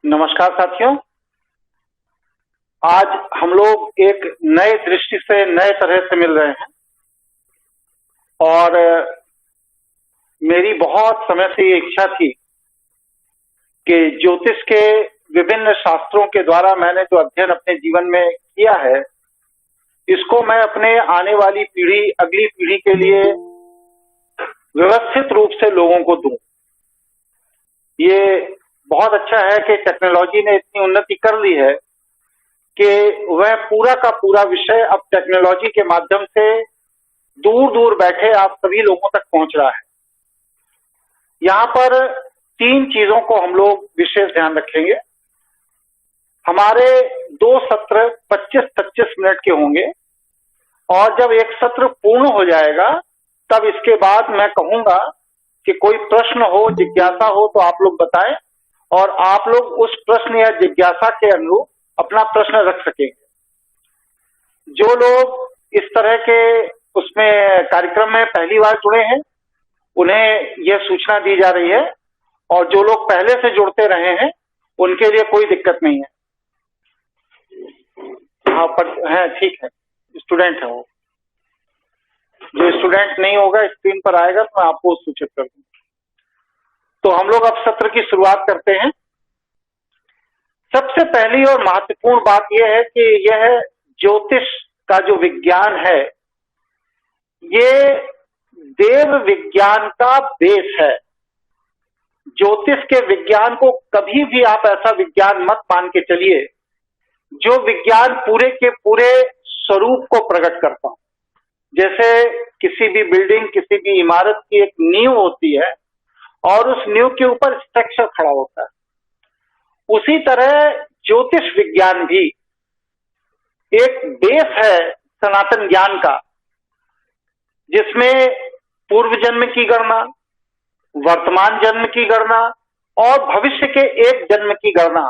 नमस्कार साथियों। आज हम लोग एक नए दृष्टि से नए तरह से मिल रहे हैं और मेरी बहुत समय से ये इच्छा थी कि ज्योतिष के विभिन्न शास्त्रों के द्वारा मैंने जो अध्ययन अपने जीवन में किया है, इसको मैं अपने आने वाली पीढ़ी, अगली पीढ़ी के लिए व्यवस्थित रूप से लोगों को दूं। ये बहुत अच्छा है कि टेक्नोलॉजी ने इतनी उन्नति कर ली है कि वह पूरा का पूरा विषय अब टेक्नोलॉजी के माध्यम से दूर दूर बैठे आप सभी लोगों तक पहुंच रहा है। यहाँ पर 3 चीजों को हम लोग विशेष ध्यान रखेंगे। हमारे 2 सत्र 25-25 मिनट के होंगे और जब एक सत्र पूर्ण हो जाएगा तब इसके बाद मैं कहूंगा कि कोई प्रश्न हो, जिज्ञासा हो तो आप लोग बताएं और आप लोग उस प्रश्न या जिज्ञासा के अनुरूप अपना प्रश्न रख सकेंगे। जो लोग इस तरह के उसमें कार्यक्रम में पहली बार जुड़े हैं उन्हें यह सूचना दी जा रही है और जो लोग पहले से जुड़ते रहे हैं उनके लिए कोई दिक्कत नहीं है। हाँ, पर है, ठीक है, स्टूडेंट है वो। जो स्टूडेंट नहीं होगा स्क्रीन पर आएगा तो मैं आपको सूचित कर दूंगा। तो हम लोग अब सत्र की शुरुआत करते हैं। सबसे पहली और महत्वपूर्ण बात यह है कि यह ज्योतिष का जो विज्ञान है ये देव विज्ञान का बेस है। ज्योतिष के विज्ञान को कभी भी आप ऐसा विज्ञान मत मान के चलिए जो विज्ञान पूरे के पूरे स्वरूप को प्रकट करता हो। जैसे किसी भी बिल्डिंग, किसी भी इमारत की एक नींव होती है और उस नींव के ऊपर स्ट्रक्चर खड़ा होता है, उसी तरह ज्योतिष विज्ञान भी एक बेस है सनातन ज्ञान का, जिसमें पूर्व जन्म की गणना, वर्तमान जन्म की गणना और भविष्य के एक जन्म की गणना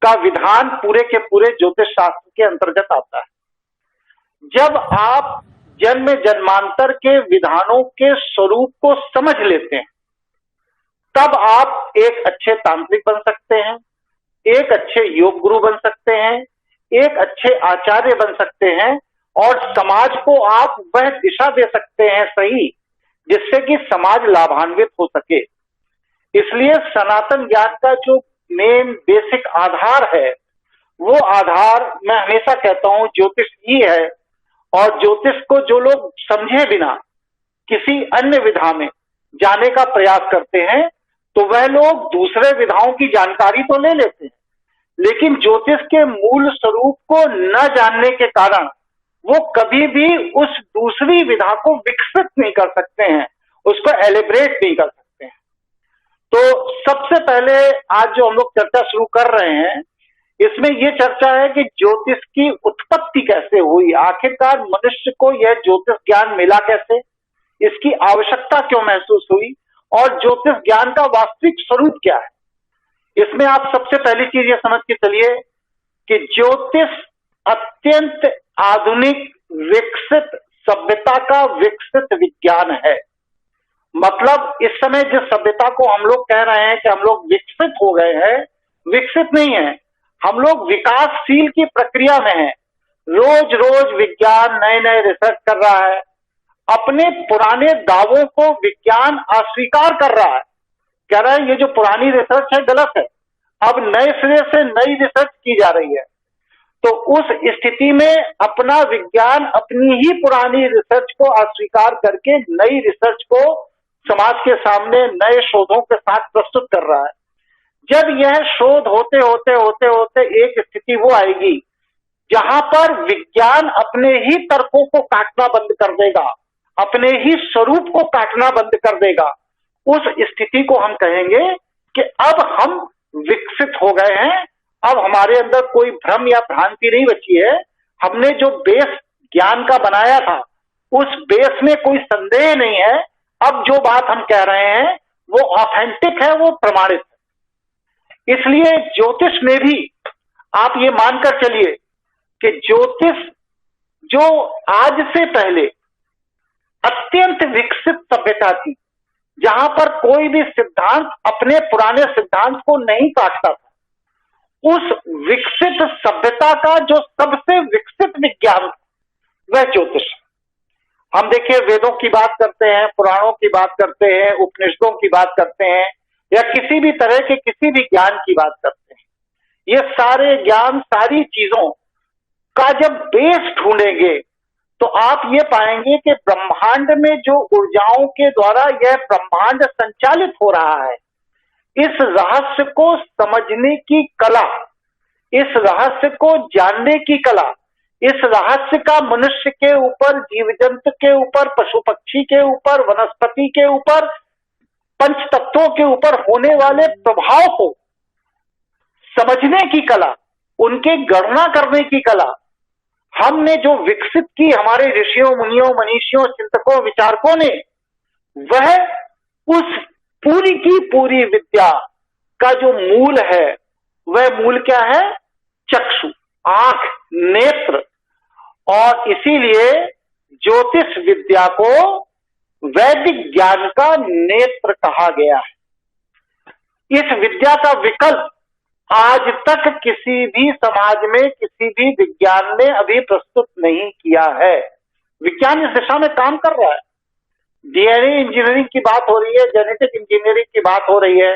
का विधान पूरे के पूरे ज्योतिष शास्त्र के अंतर्गत आता है। जब आप जन्म जन्मांतर के विधानों के स्वरूप को समझ लेते हैं तब आप एक अच्छे तांत्रिक बन सकते हैं, एक अच्छे योग गुरु बन सकते हैं, एक अच्छे आचार्य बन सकते हैं और समाज को आप वह दिशा दे सकते हैं सही, जिससे कि समाज लाभान्वित हो सके। इसलिए सनातन ज्ञान का जो मेन बेसिक आधार है वो आधार मैं हमेशा कहता हूं ज्योतिष ही है। और ज्योतिष को जो लोग समझे बिना किसी अन्य विधा में जाने का प्रयास करते हैं तो वह लोग दूसरे विधाओं की जानकारी तो ले लेते हैं, लेकिन ज्योतिष के मूल स्वरूप को न जानने के कारण वो कभी भी उस दूसरी विधा को विकसित नहीं कर सकते हैं, उसको एलिब्रेट नहीं कर सकते हैं। तो सबसे पहले आज जो हम लोग चर्चा शुरू कर रहे हैं इसमें यह चर्चा है कि ज्योतिष की उत्पत्ति कैसे हुई, आखिरकार मनुष्य को यह ज्योतिष ज्ञान मिला कैसे, इसकी आवश्यकता क्यों महसूस हुई और ज्योतिष ज्ञान का वास्तविक स्वरूप क्या है। इसमें आप सबसे पहली चीज ये समझ के चलिए कि ज्योतिष अत्यंत आधुनिक विकसित सभ्यता का विकसित विज्ञान है। मतलब इस समय जिस सभ्यता को हम लोग कह रहे हैं कि हम लोग विकसित हो गए हैं, विकसित नहीं है, हम लोग विकासशील की प्रक्रिया में हैं। रोज रोज विज्ञान नए नए रिसर्च कर रहा है, अपने पुराने दावों को विज्ञान अस्वीकार कर रहा है, कह रहा है ये जो पुरानी रिसर्च है गलत है, अब नए सिरे से नई रिसर्च की जा रही है। तो उस स्थिति में अपना विज्ञान अपनी ही पुरानी रिसर्च को अस्वीकार करके नई रिसर्च को समाज के सामने नए शोधों के साथ प्रस्तुत कर रहा है। जब यह शोध होते होते होते होते एक स्थिति वो आएगी जहां पर विज्ञान अपने ही तर्कों को काटना बंद कर देगा, अपने ही स्वरूप को काटना बंद कर देगा, उस स्थिति को हम कहेंगे कि अब हम विकसित हो गए हैं, अब हमारे अंदर कोई भ्रम या भ्रांति नहीं बची है। हमने जो बेस ज्ञान का बनाया था उस बेस में कोई संदेह नहीं है। अब जो बात हम कह रहे हैं वो ऑथेंटिक है, वो प्रमाणित है। इसलिए ज्योतिष में भी आप ये मानकर चलिए कि ज्योतिष जो आज से पहले अत्यंत विकसित सभ्यता थी, जहां पर कोई भी सिद्धांत अपने पुराने सिद्धांत को नहीं काटता था, उस विकसित सभ्यता का जो सबसे विकसित विज्ञान वह ज्योतिष। हम देखिए वेदों की बात करते हैं, पुराणों की बात करते हैं, उपनिषदों की बात करते हैं, या किसी भी तरह के किसी भी ज्ञान की बात करते हैं, ये सारे ज्ञान सारी चीजों का जब बेस ढूंढेंगे तो आप ये पाएंगे कि ब्रह्मांड में जो ऊर्जाओं के द्वारा यह ब्रह्मांड संचालित हो रहा है, इस रहस्य को समझने की कला, इस रहस्य को जानने की कला, इस रहस्य का मनुष्य के ऊपर, जीव जंतु के ऊपर, पशु पक्षी के ऊपर, वनस्पति के ऊपर, पंच तत्वों के ऊपर होने वाले प्रभाव को समझने की कला, उनके गणना करने की कला हमने जो विकसित की हमारे ऋषियों, मुनियों, मनीषियों, चिंतकों, विचारकों ने, वह उस पूरी की पूरी विद्या का जो मूल है वह मूल क्या है? चक्षु, आंख, नेत्र। और इसीलिए ज्योतिष विद्या को वैदिक ज्ञान का नेत्र कहा गया है। इस विद्या का विकल्प आज तक किसी भी समाज में, किसी भी विज्ञान ने अभी प्रस्तुत नहीं किया है। विज्ञान इस दिशा में काम कर रहा है। डीएनए इंजीनियरिंग की बात हो रही है, जेनेटिक इंजीनियरिंग की बात हो रही है।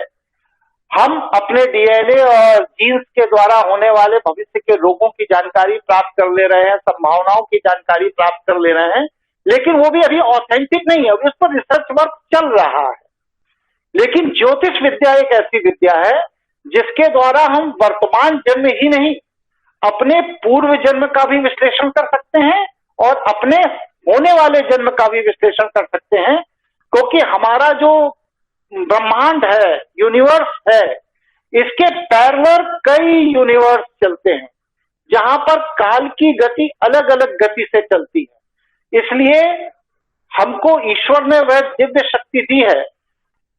हम अपने डीएनए और जीन्स के द्वारा होने वाले भविष्य के रोगों की जानकारी प्राप्त कर ले रहे हैं, संभावनाओं की जानकारी प्राप्त कर ले रहे हैं, लेकिन वो भी अभी ऑथेंटिक नहीं है, अभी उस पर रिसर्च वर्क चल रहा है। लेकिन ज्योतिष विद्या एक ऐसी विद्या है जिसके द्वारा हम वर्तमान जन्म ही नहीं, अपने पूर्व जन्म का भी विश्लेषण कर सकते हैं और अपने होने वाले जन्म का भी विश्लेषण कर सकते हैं, क्योंकि हमारा जो ब्रह्मांड है, यूनिवर्स है, इसके पैरेलल कई यूनिवर्स चलते हैं जहां पर काल की गति अलग अलग गति से चलती है। इसलिए हमको ईश्वर ने वह दिव्य शक्ति दी है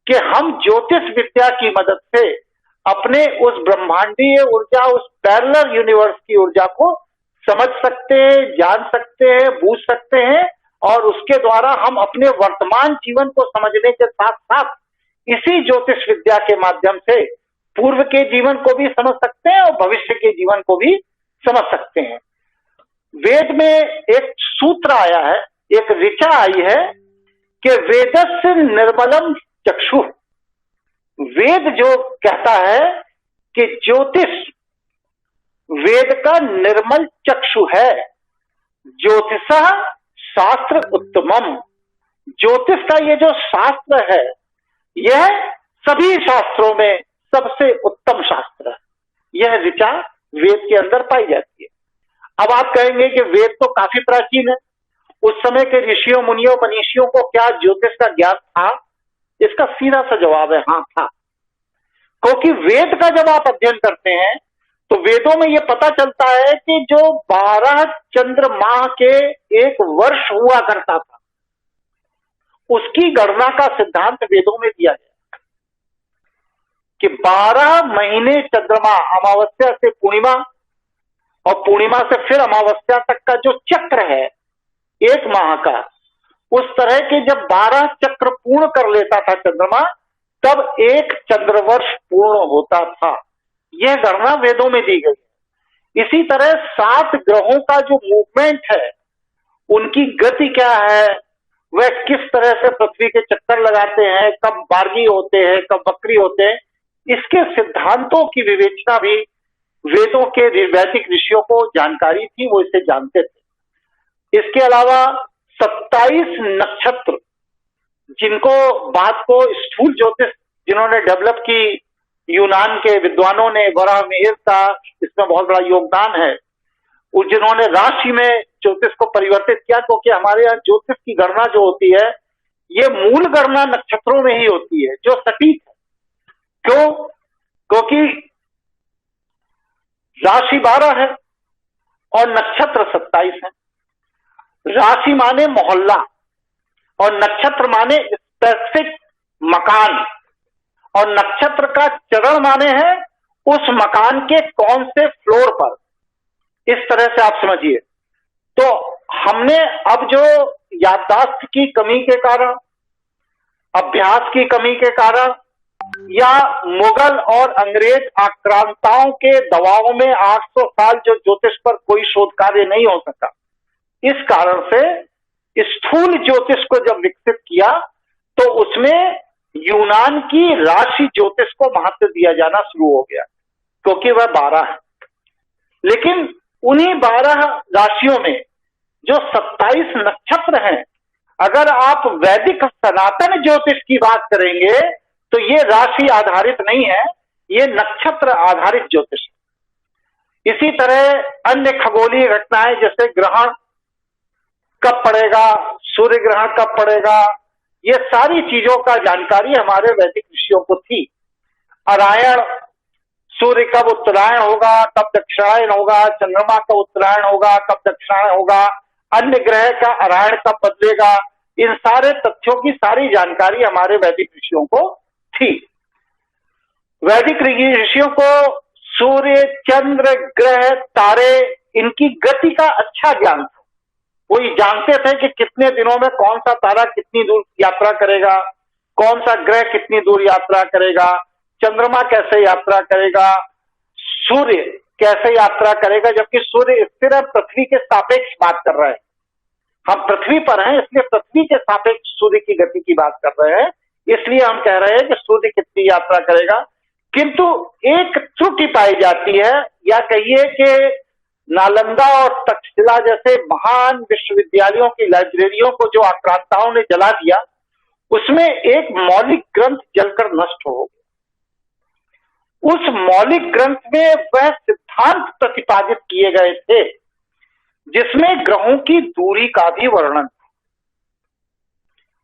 कि हम ज्योतिष विद्या की मदद से अपने उस ब्रह्मांडीय ऊर्जा, उस पैरेलल यूनिवर्स की ऊर्जा को समझ सकते हैं, जान सकते हैं, बूझ सकते हैं, और उसके द्वारा हम अपने वर्तमान जीवन को समझने के साथ साथ इसी ज्योतिष विद्या के माध्यम से पूर्व के जीवन को भी समझ सकते हैं और भविष्य के जीवन को भी समझ सकते हैं। वेद में एक सूत्र आया है, एक ऋचा आई है कि वेदस्य निर्मलम चक्षु। वेद जो कहता है कि ज्योतिष वेद का निर्मल चक्षु है। ज्योतिषा शास्त्र उत्तमम। ज्योतिष का ये जो शास्त्र है यह सभी शास्त्रों में सबसे उत्तम शास्त्र है। यह ऋचा वेद के अंदर पाई जाती है। अब आप कहेंगे कि वेद तो काफी प्राचीन है, उस समय के ऋषियों, मुनियों, मनीषियों को क्या ज्योतिष का ज्ञान था? इसका सीधा सा जवाब है हाँ था। क्योंकि वेद का जब आप अध्ययन करते हैं तो वेदों में यह पता चलता है कि जो 12 चंद्र माह के एक वर्ष हुआ करता था, उसकी गणना का सिद्धांत वेदों में दिया गया कि 12 महीने चंद्रमा, अमावस्या से पूर्णिमा और पूर्णिमा से फिर अमावस्या तक का जो चक्र है एक माह का, उस तरह के जब 12 चक्र पूर्ण कर लेता था चंद्रमा, तब एक चंद्रवर्ष पूर्ण होता था। यह गणना वेदों में दी गई। इसी तरह 7 ग्रहों का जो मूवमेंट है, उनकी गति क्या है, वह किस तरह से पृथ्वी के चक्कर लगाते हैं, कब बारगी होते हैं, कब वक्री होते हैं, इसके सिद्धांतों की विवेचना भी वेदों के वैदिक ऋषियों को जानकारी थी, वो इसे जानते थे। इसके अलावा 27 नक्षत्र, जिनको बात को स्थूल ज्योतिष जिन्होंने डेवलप की, यूनान के विद्वानों ने, वराहमिहिर का इसमें बहुत बड़ा योगदान है, जिन्होंने राशि में ज्योतिष को परिवर्तित किया, क्योंकि हमारे यहाँ ज्योतिष की गणना जो होती है ये मूल गणना नक्षत्रों में ही होती है, जो सटीक है। क्यों? क्योंकि राशि 12 है और नक्षत्र 27 है। राशि माने मोहल्ला और नक्षत्र माने स्पेसिफिक मकान, और नक्षत्र का चरण माने है उस मकान के कौन से फ्लोर पर। इस तरह से आप समझिए। तो हमने अब जो याददाश्त की कमी के कारण, अभ्यास की कमी के कारण या मुगल और अंग्रेज आक्रांताओं के दबाव में 800 साल जो ज्योतिष पर कोई शोध कार्य नहीं हो सका, इस कारण से स्थूल ज्योतिष को जब विकसित किया तो उसमें यूनान की राशि ज्योतिष को महत्व दिया जाना शुरू हो गया, क्योंकि वह 12 है। लेकिन उन्हीं 12 राशियों में जो 27 नक्षत्र हैं, अगर आप वैदिक सनातन ज्योतिष की बात करेंगे तो ये राशि आधारित नहीं है, ये नक्षत्र आधारित ज्योतिष है। इसी तरह अन्य खगोलीय घटनाएं जैसे ग्रहण कब पड़ेगा, सूर्य ग्रहण कब पड़ेगा, ये सारी चीजों का जानकारी हमारे वैदिक ऋषियों को थी। अरायण, सूर्य कब उत्तरायण होगा, कब दक्षिणायन होगा, चंद्रमा कब उत्तरायण होगा, कब दक्षिणायन होगा, अन्य ग्रह का अरायण कब बदलेगा, इन सारे तथ्यों की सारी जानकारी हमारे वैदिक ऋषियों को थी। वैदिक ऋषियों को सूर्य, चंद्र, ग्रह, तारे, इनकी गति का अच्छा ज्ञान था। वो ये जानते थे कि कितने दिनों में कौन सा तारा कितनी दूर यात्रा करेगा, कौन सा ग्रह कितनी दूर यात्रा करेगा, चंद्रमा कैसे यात्रा करेगा, सूर्य कैसे यात्रा करेगा। जबकि सूर्य स्थिर है, पृथ्वी के सापेक्ष बात कर रहे हैं, हम पृथ्वी पर हैं, इसलिए पृथ्वी के सापेक्ष सूर्य की गति की बात कर रहे हैं, इसलिए हम कह रहे हैं कि सूर्य कितनी यात्रा करेगा। किंतु एक त्रुटि पाई जाती है, या कहिए कि नालंदा और तक्षशिला जैसे महान विश्वविद्यालयों की लाइब्रेरियों को जो आक्रांताओं ने जला दिया, उसमें एक मौलिक ग्रंथ जलकर नष्ट हो गया। उस मौलिक ग्रंथ में वह सिद्धांत प्रतिपादित किए गए थे जिसमें ग्रहों की दूरी का भी वर्णन था।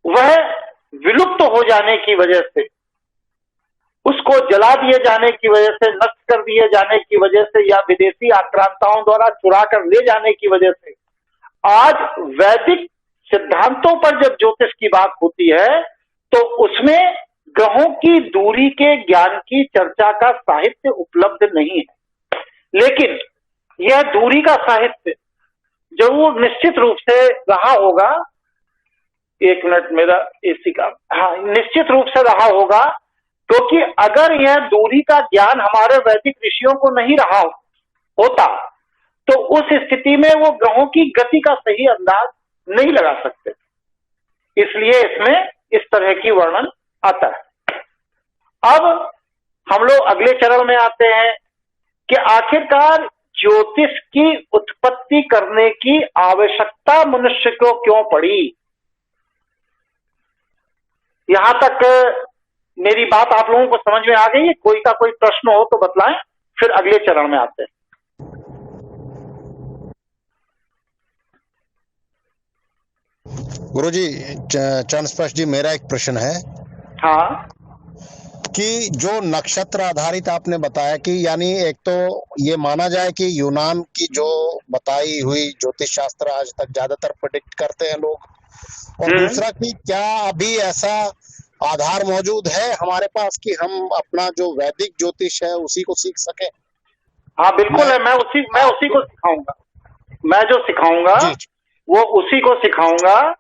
वह विलुप्त हो जाने की वजह से, उसको जला दिए जाने की वजह से, नष्ट कर दिए जाने की वजह से, या विदेशी आक्रांताओं द्वारा चुरा कर ले जाने की वजह से आज वैदिक सिद्धांतों पर जब ज्योतिष की बात होती है तो उसमें ग्रहों की दूरी के ज्ञान की चर्चा का साहित्य उपलब्ध नहीं है। लेकिन यह दूरी का साहित्य जरूर निश्चित रूप से रहा होगा। एक मिनट, मेरा एसी का, हाँ, निश्चित रूप से रहा होगा, क्योंकि अगर यह दूरी का ज्ञान हमारे वैदिक ऋषियों को नहीं रहा होता तो उस स्थिति में वो ग्रहों की गति का सही अंदाज नहीं लगा सकते। इसलिए इसमें इस तरह की वर्णन आता है। अब हम लोग अगले चरण में आते हैं कि आखिरकार ज्योतिष की उत्पत्ति करने की आवश्यकता मनुष्य को क्यों पड़ी। यहां तक मेरी बात आप लोगों को समझ में आ गई है? कोई का कोई प्रश्न हो तो बतलाएं, फिर अगले चरण में आते हैं। गुरुजी, चरण स्पष्ट जी, मेरा एक प्रश्न है। हाँ, कि जो नक्षत्र आधारित आपने बताया कि यानी एक तो ये माना जाए कि यूनान की जो बताई हुई ज्योतिष शास्त्र आज तक ज्यादातर प्रेडिक्ट करते हैं लोग, और दूसरा कि क्या अभी ऐसा आधार मौजूद है हमारे पास कि हम अपना जो वैदिक ज्योतिष है उसी को सीख सके। हाँ बिल्कुल है, मैं उसी को सिखाऊंगा। मैं जो सिखाऊंगा वो उसी को सिखाऊंगा।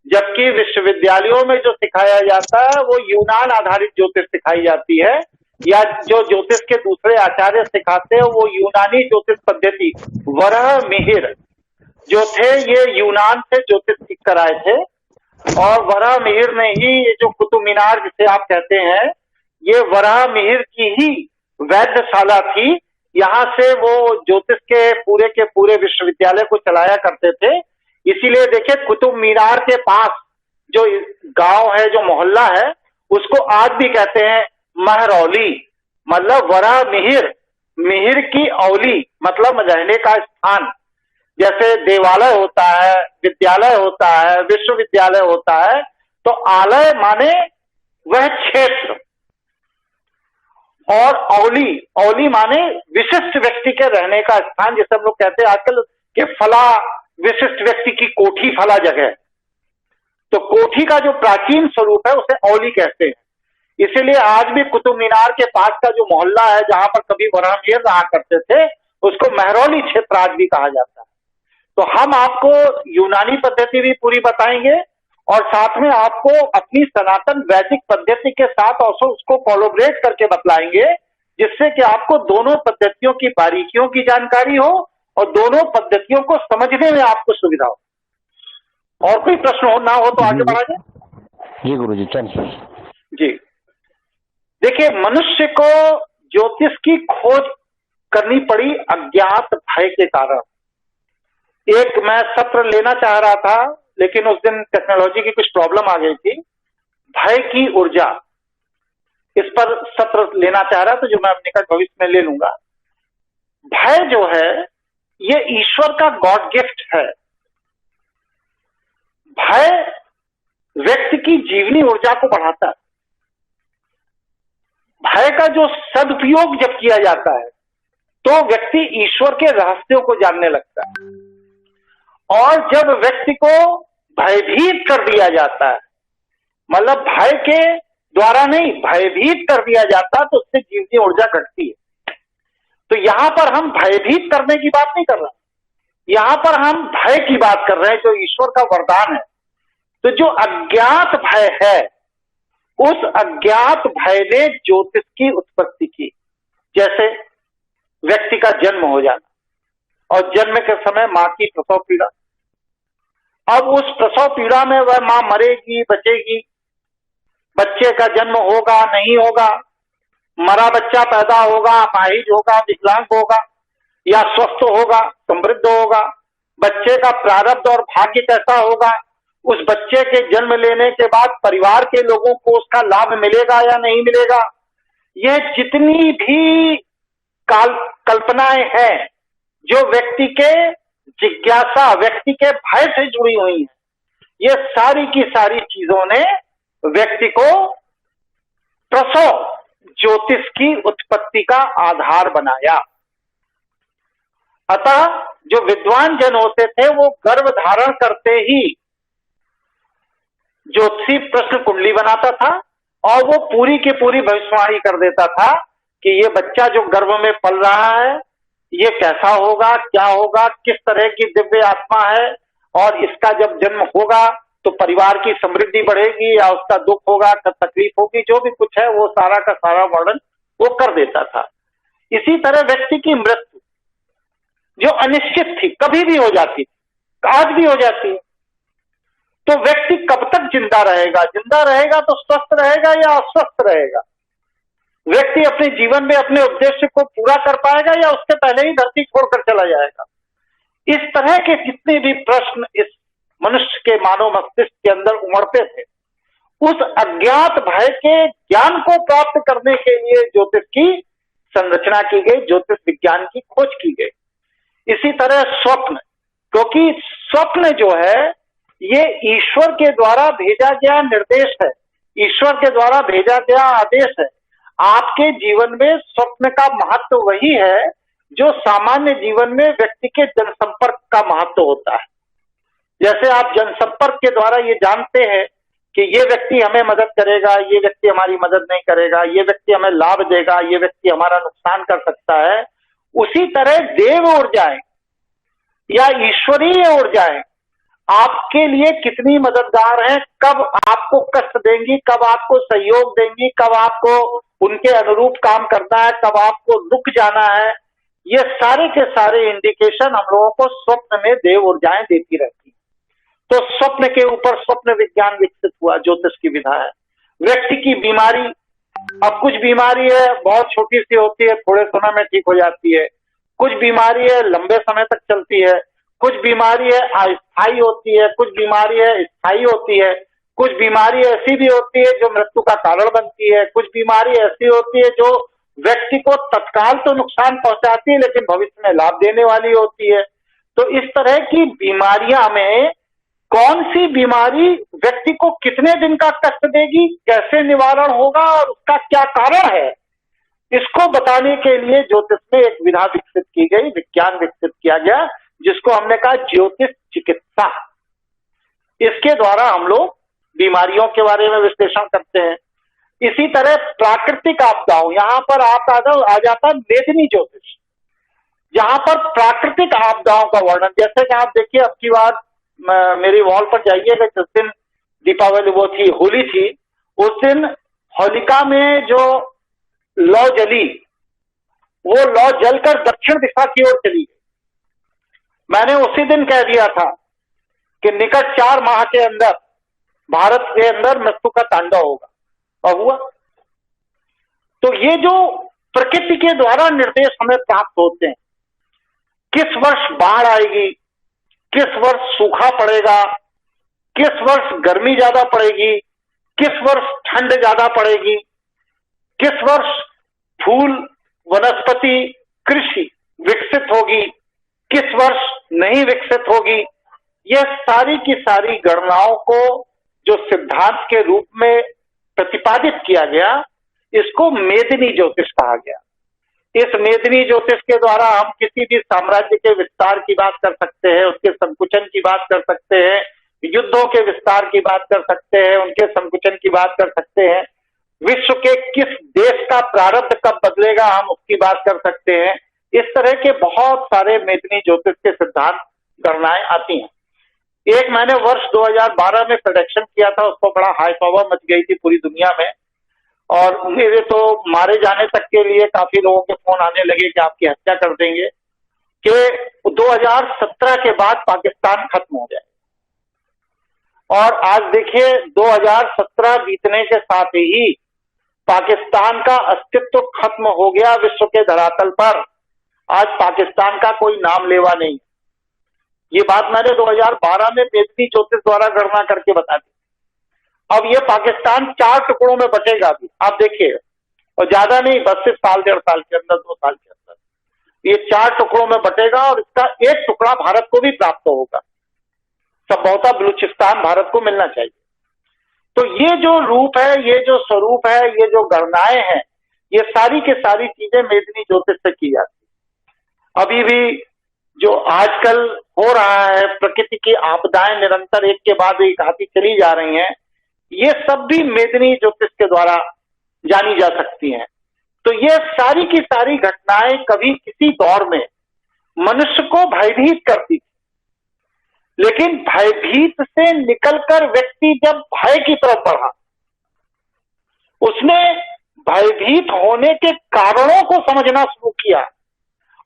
जबकि विश्वविद्यालयों में जो सिखाया जाता है वो यूनान आधारित ज्योतिष सिखाई जाती है, या जो ज्योतिष के दूसरे आचार्य सिखाते हैं वो यूनानी ज्योतिष पद्धति, वराह मिहिर जो थे ये यूनान से ज्योतिष सीख कर आए थे। और वराह मिहिर ने ही ये जो कुतुब मीनार जिसे आप कहते हैं, ये वराह मिहिर की ही वैधशाला थी। यहाँ से वो ज्योतिष के पूरे विश्वविद्यालय को चलाया करते थे। इसीलिए देखिए, कुतुब मीनार के पास जो गांव है, जो मोहल्ला है, उसको आज भी कहते हैं महरौली, मतलब वराह मिहिर, मिहिर की औली मतलब रहने का स्थान। जैसे देवालय होता है, विद्यालय होता है, विश्वविद्यालय होता है, तो आलय माने वह क्षेत्र, और औली, औली माने विशिष्ट व्यक्ति के रहने का स्थान। जैसे हम लोग कहते हैं आजकल कि फला विशिष्ट व्यक्ति की कोठी फला जगह, तो कोठी का जो प्राचीन स्वरूप है उसे औली कहते हैं। इसीलिए आज भी कुतुब मीनार के पास का जो मोहल्ला है जहां पर कभी वराह मिहिर रहा करते थे, उसको महरौली क्षेत्र आज भी कहा जाता है। तो हम आपको यूनानी पद्धति भी पूरी बताएंगे और साथ में आपको अपनी सनातन वैदिक पद्धति के साथ और उसको कोलैबोरेट करके बतलाएंगे, जिससे कि आपको दोनों पद्धतियों की बारीकियों की जानकारी हो और दोनों पद्धतियों को समझने में आपको सुविधा हो। और कोई प्रश्न हो ना हो तो आगे बढ़ा जाए। जी गुरुजी, चल जी, देखिए, मनुष्य को ज्योतिष की खोज करनी पड़ी अज्ञात भय के कारण। एक मैं सत्र लेना चाह रहा था, लेकिन उस दिन टेक्नोलॉजी की कुछ प्रॉब्लम आ गई थी। भय की ऊर्जा, इस पर सत्र लेना चाह रहा था, जो मैं निकट भविष्य में ले लूंगा। भय जो है ये ईश्वर का गॉड गिफ्ट है। भय व्यक्ति की जीवनी ऊर्जा को बढ़ाता है। भय का जो सदुपयोग जब किया जाता है तो व्यक्ति ईश्वर के रहस्यों को जानने लगता है, और जब व्यक्ति को भयभीत कर दिया जाता है, मतलब भय के द्वारा नहीं, भयभीत कर दिया जाता है, तो उससे जीवनी ऊर्जा घटती है। तो यहां पर हम भयभीत करने की बात नहीं कर रहे, यहां पर हम भय की बात कर रहे हैं, जो ईश्वर का वरदान है। तो जो अज्ञात भय है, उस अज्ञात भय ने ज्योतिष की उत्पत्ति की। जैसे व्यक्ति का जन्म हो जाना, और जन्म के समय मां की प्रसव पीड़ा। अब उस प्रसव पीड़ा में वह मां मरेगी, बचेगी, बच्चे का जन्म होगा नहीं होगा, मरा बच्चा पैदा होगा, अपाहिज होगा, विकलांग होगा, या स्वस्थ होगा, समृद्ध होगा, बच्चे का प्रारब्ध और भाग्य कैसा होगा, उस बच्चे के जन्म लेने के बाद परिवार के लोगों को उसका लाभ मिलेगा या नहीं मिलेगा, यह जितनी भी कल्पनाएं हैं जो व्यक्ति के जिज्ञासा, व्यक्ति के भय से जुड़ी हुई है, ये सारी की सारी चीजों ने व्यक्ति को प्रसव ज्योतिष की उत्पत्ति का आधार बनाया। अतः जो विद्वान जन होते थे वो गर्भ धारण करते ही ज्योतिषी प्रश्न कुंडली बनाता था, और वो पूरी की पूरी भविष्यवाणी कर देता था कि ये बच्चा जो गर्भ में पल रहा है ये कैसा होगा, क्या होगा, किस तरह की दिव्य आत्मा है, और इसका जब जन्म होगा तो परिवार की समृद्धि बढ़ेगी या उसका दुख होगा, तकलीफ होगी, जो भी कुछ है वो सारा का सारा वर्णन वो कर देता था। इसी तरह व्यक्ति की मृत्यु जो अनिश्चित थी, कभी भी हो जाती थी, आज भी हो जाती है, तो व्यक्ति कब तक जिंदा रहेगा, जिंदा रहेगा तो स्वस्थ रहेगा या अस्वस्थ रहेगा, व्यक्ति अपने जीवन में अपने उद्देश्य को पूरा कर पाएगा या उससे पहले ही धरती छोड़कर चला जाएगा। इस तरह के जितने भी प्रश्न इस मनुष्य के मानव मस्तिष्क के अंदर उमड़ते थे, उस अज्ञात भय के ज्ञान को प्राप्त करने के लिए ज्योतिष की संरचना की गई, ज्योतिष विज्ञान की खोज की गई। इसी तरह स्वप्न, क्योंकि स्वप्न जो है ये ईश्वर के द्वारा भेजा गया निर्देश है, ईश्वर के द्वारा भेजा गया आदेश है। आपके जीवन में स्वप्न का महत्व वही है जो सामान्य जीवन में व्यक्ति के जनसंपर्क का महत्व होता है। जैसे आप जनसंपर्क के द्वारा ये जानते हैं कि ये व्यक्ति हमें मदद करेगा, ये व्यक्ति हमारी मदद नहीं करेगा, ये व्यक्ति हमें लाभ देगा, ये व्यक्ति हमारा नुकसान कर सकता है, उसी तरह देव ऊर्जाएं या ईश्वरीय ऊर्जाएं आपके लिए कितनी मददगार हैं, कब आपको कष्ट देंगी, कब आपको सहयोग देंगी, कब आपको उनके अनुरूप काम करना है, कब आपको रुक जाना है, ये सारे के सारे इंडिकेशन हम लोगों को स्वप्न में देव ऊर्जाएं देती रहती हैं। तो स्वप्न के ऊपर स्वप्न विज्ञान विकसित हुआ, ज्योतिष की विधा है। व्यक्ति की बीमारी, अब कुछ बीमारी है बहुत छोटी सी होती है, थोड़े समय में ठीक हो जाती है, कुछ बीमारी है लंबे समय तक चलती है, कुछ बीमारी है अस्थायी होती है, कुछ बीमारी है स्थायी होती है, कुछ बीमारी ऐसी भी होती है जो मृत्यु का कारण बनती है, कुछ बीमारी ऐसी होती है जो व्यक्ति को तत्काल तो नुकसान पहुंचाती है लेकिन भविष्य में लाभ देने वाली होती है। तो इस तरह की बीमारियां में कौन सी बीमारी व्यक्ति को कितने दिन का कष्ट देगी, कैसे निवारण होगा और उसका क्या कारण है, इसको बताने के लिए ज्योतिष में एक विधा विकसित की गई, विज्ञान विकसित किया गया, जिसको हमने कहा ज्योतिष चिकित्सा। इसके द्वारा हम लोग बीमारियों के बारे में विश्लेषण करते हैं। इसी तरह प्राकृतिक आपदाओं, यहां पर आ जाता वेदनी ज्योतिष, जहां पर प्राकृतिक आपदाओं का वर्णन, जैसे कि आप देखिए अब की बार मेरी वॉल पर जाइएगा, जिस दिन दीपावली वो थी, होली थी, उस दिन होलिका में जो लौ जली, वो लौ जलकर दक्षिण दिशा की ओर चली गई। मैंने उसी दिन कह दिया था कि निकट 4 माह के अंदर भारत के अंदर मृत्यु का तांडव होगा, और हुआ। तो ये जो प्रकृति के द्वारा निर्देश हमें प्राप्त होते हैं, किस वर्ष बाढ़ आएगी, किस वर्ष सूखा पड़ेगा, किस वर्ष गर्मी ज्यादा पड़ेगी, किस वर्ष ठंड ज्यादा पड़ेगी, किस वर्ष फूल, वनस्पति, कृषि विकसित होगी, किस वर्ष नहीं विकसित होगी, यह सारी की सारी गणनाओं को जो सिद्धांत के रूप में प्रतिपादित किया गया, इसको मेदिनी ज्योतिष कहा गया। इस मेदिनी ज्योतिष के द्वारा हम किसी भी साम्राज्य के विस्तार की बात कर सकते हैं, उसके संकुचन की बात कर सकते हैं, युद्धों के विस्तार की बात कर सकते हैं, उनके संकुचन की बात कर सकते हैं, विश्व के किस देश का प्रारब्ध कब बदलेगा हम उसकी बात कर सकते हैं। इस तरह के बहुत सारे मेदिनी ज्योतिष के सिद्धांत गणनाएं आती हैं। एक मैंने वर्ष 2012 में प्रेडिक्शन किया था, उसको बड़ा हाई पावर मच गई थी पूरी दुनिया में, और मेरे तो मारे जाने तक के लिए काफी लोगों के फोन आने लगे कि आपकी हत्या कर देंगे, कि 2017 के बाद पाकिस्तान खत्म हो जाए। और आज देखिए 2017 बीतने के साथ ही पाकिस्तान का अस्तित्व खत्म हो गया विश्व के धरातल पर। आज पाकिस्तान का कोई नाम लेवा नहीं। ये बात मैंने 2012 में मेदिनी ज्योतिष द्वारा गणना करके बता दी। अब ये पाकिस्तान 4 टुकड़ों में बटेगा भी, आप देखिए, और ज्यादा नहीं, बस सिर्फ साल 1.5 साल के अंदर, 2 साल के अंदर ये 4 टुकड़ों में बटेगा, और इसका एक टुकड़ा भारत को भी प्राप्त होगा। संभवतः बलूचिस्तान भारत को मिलना चाहिए। तो ये जो रूप है, ये जो स्वरूप है, ये जो गणनाएं हैं, ये सारी की सारी चीजें मेदिनी ज्योतिष से की जाती। अभी भी जो आजकल हो रहा है, प्रकृति की आपदाएं निरंतर एक के बाद एक आती चली जा रही हैं, ये सब भी मेदिनी ज्योतिष के द्वारा जानी जा सकती हैं। तो ये सारी की सारी घटनाएं कभी किसी दौर में मनुष्य को भयभीत करती थी, लेकिन भयभीत से निकलकर व्यक्ति जब भय की तरफ बढ़ा, उसने भयभीत होने के कारणों को समझना शुरू किया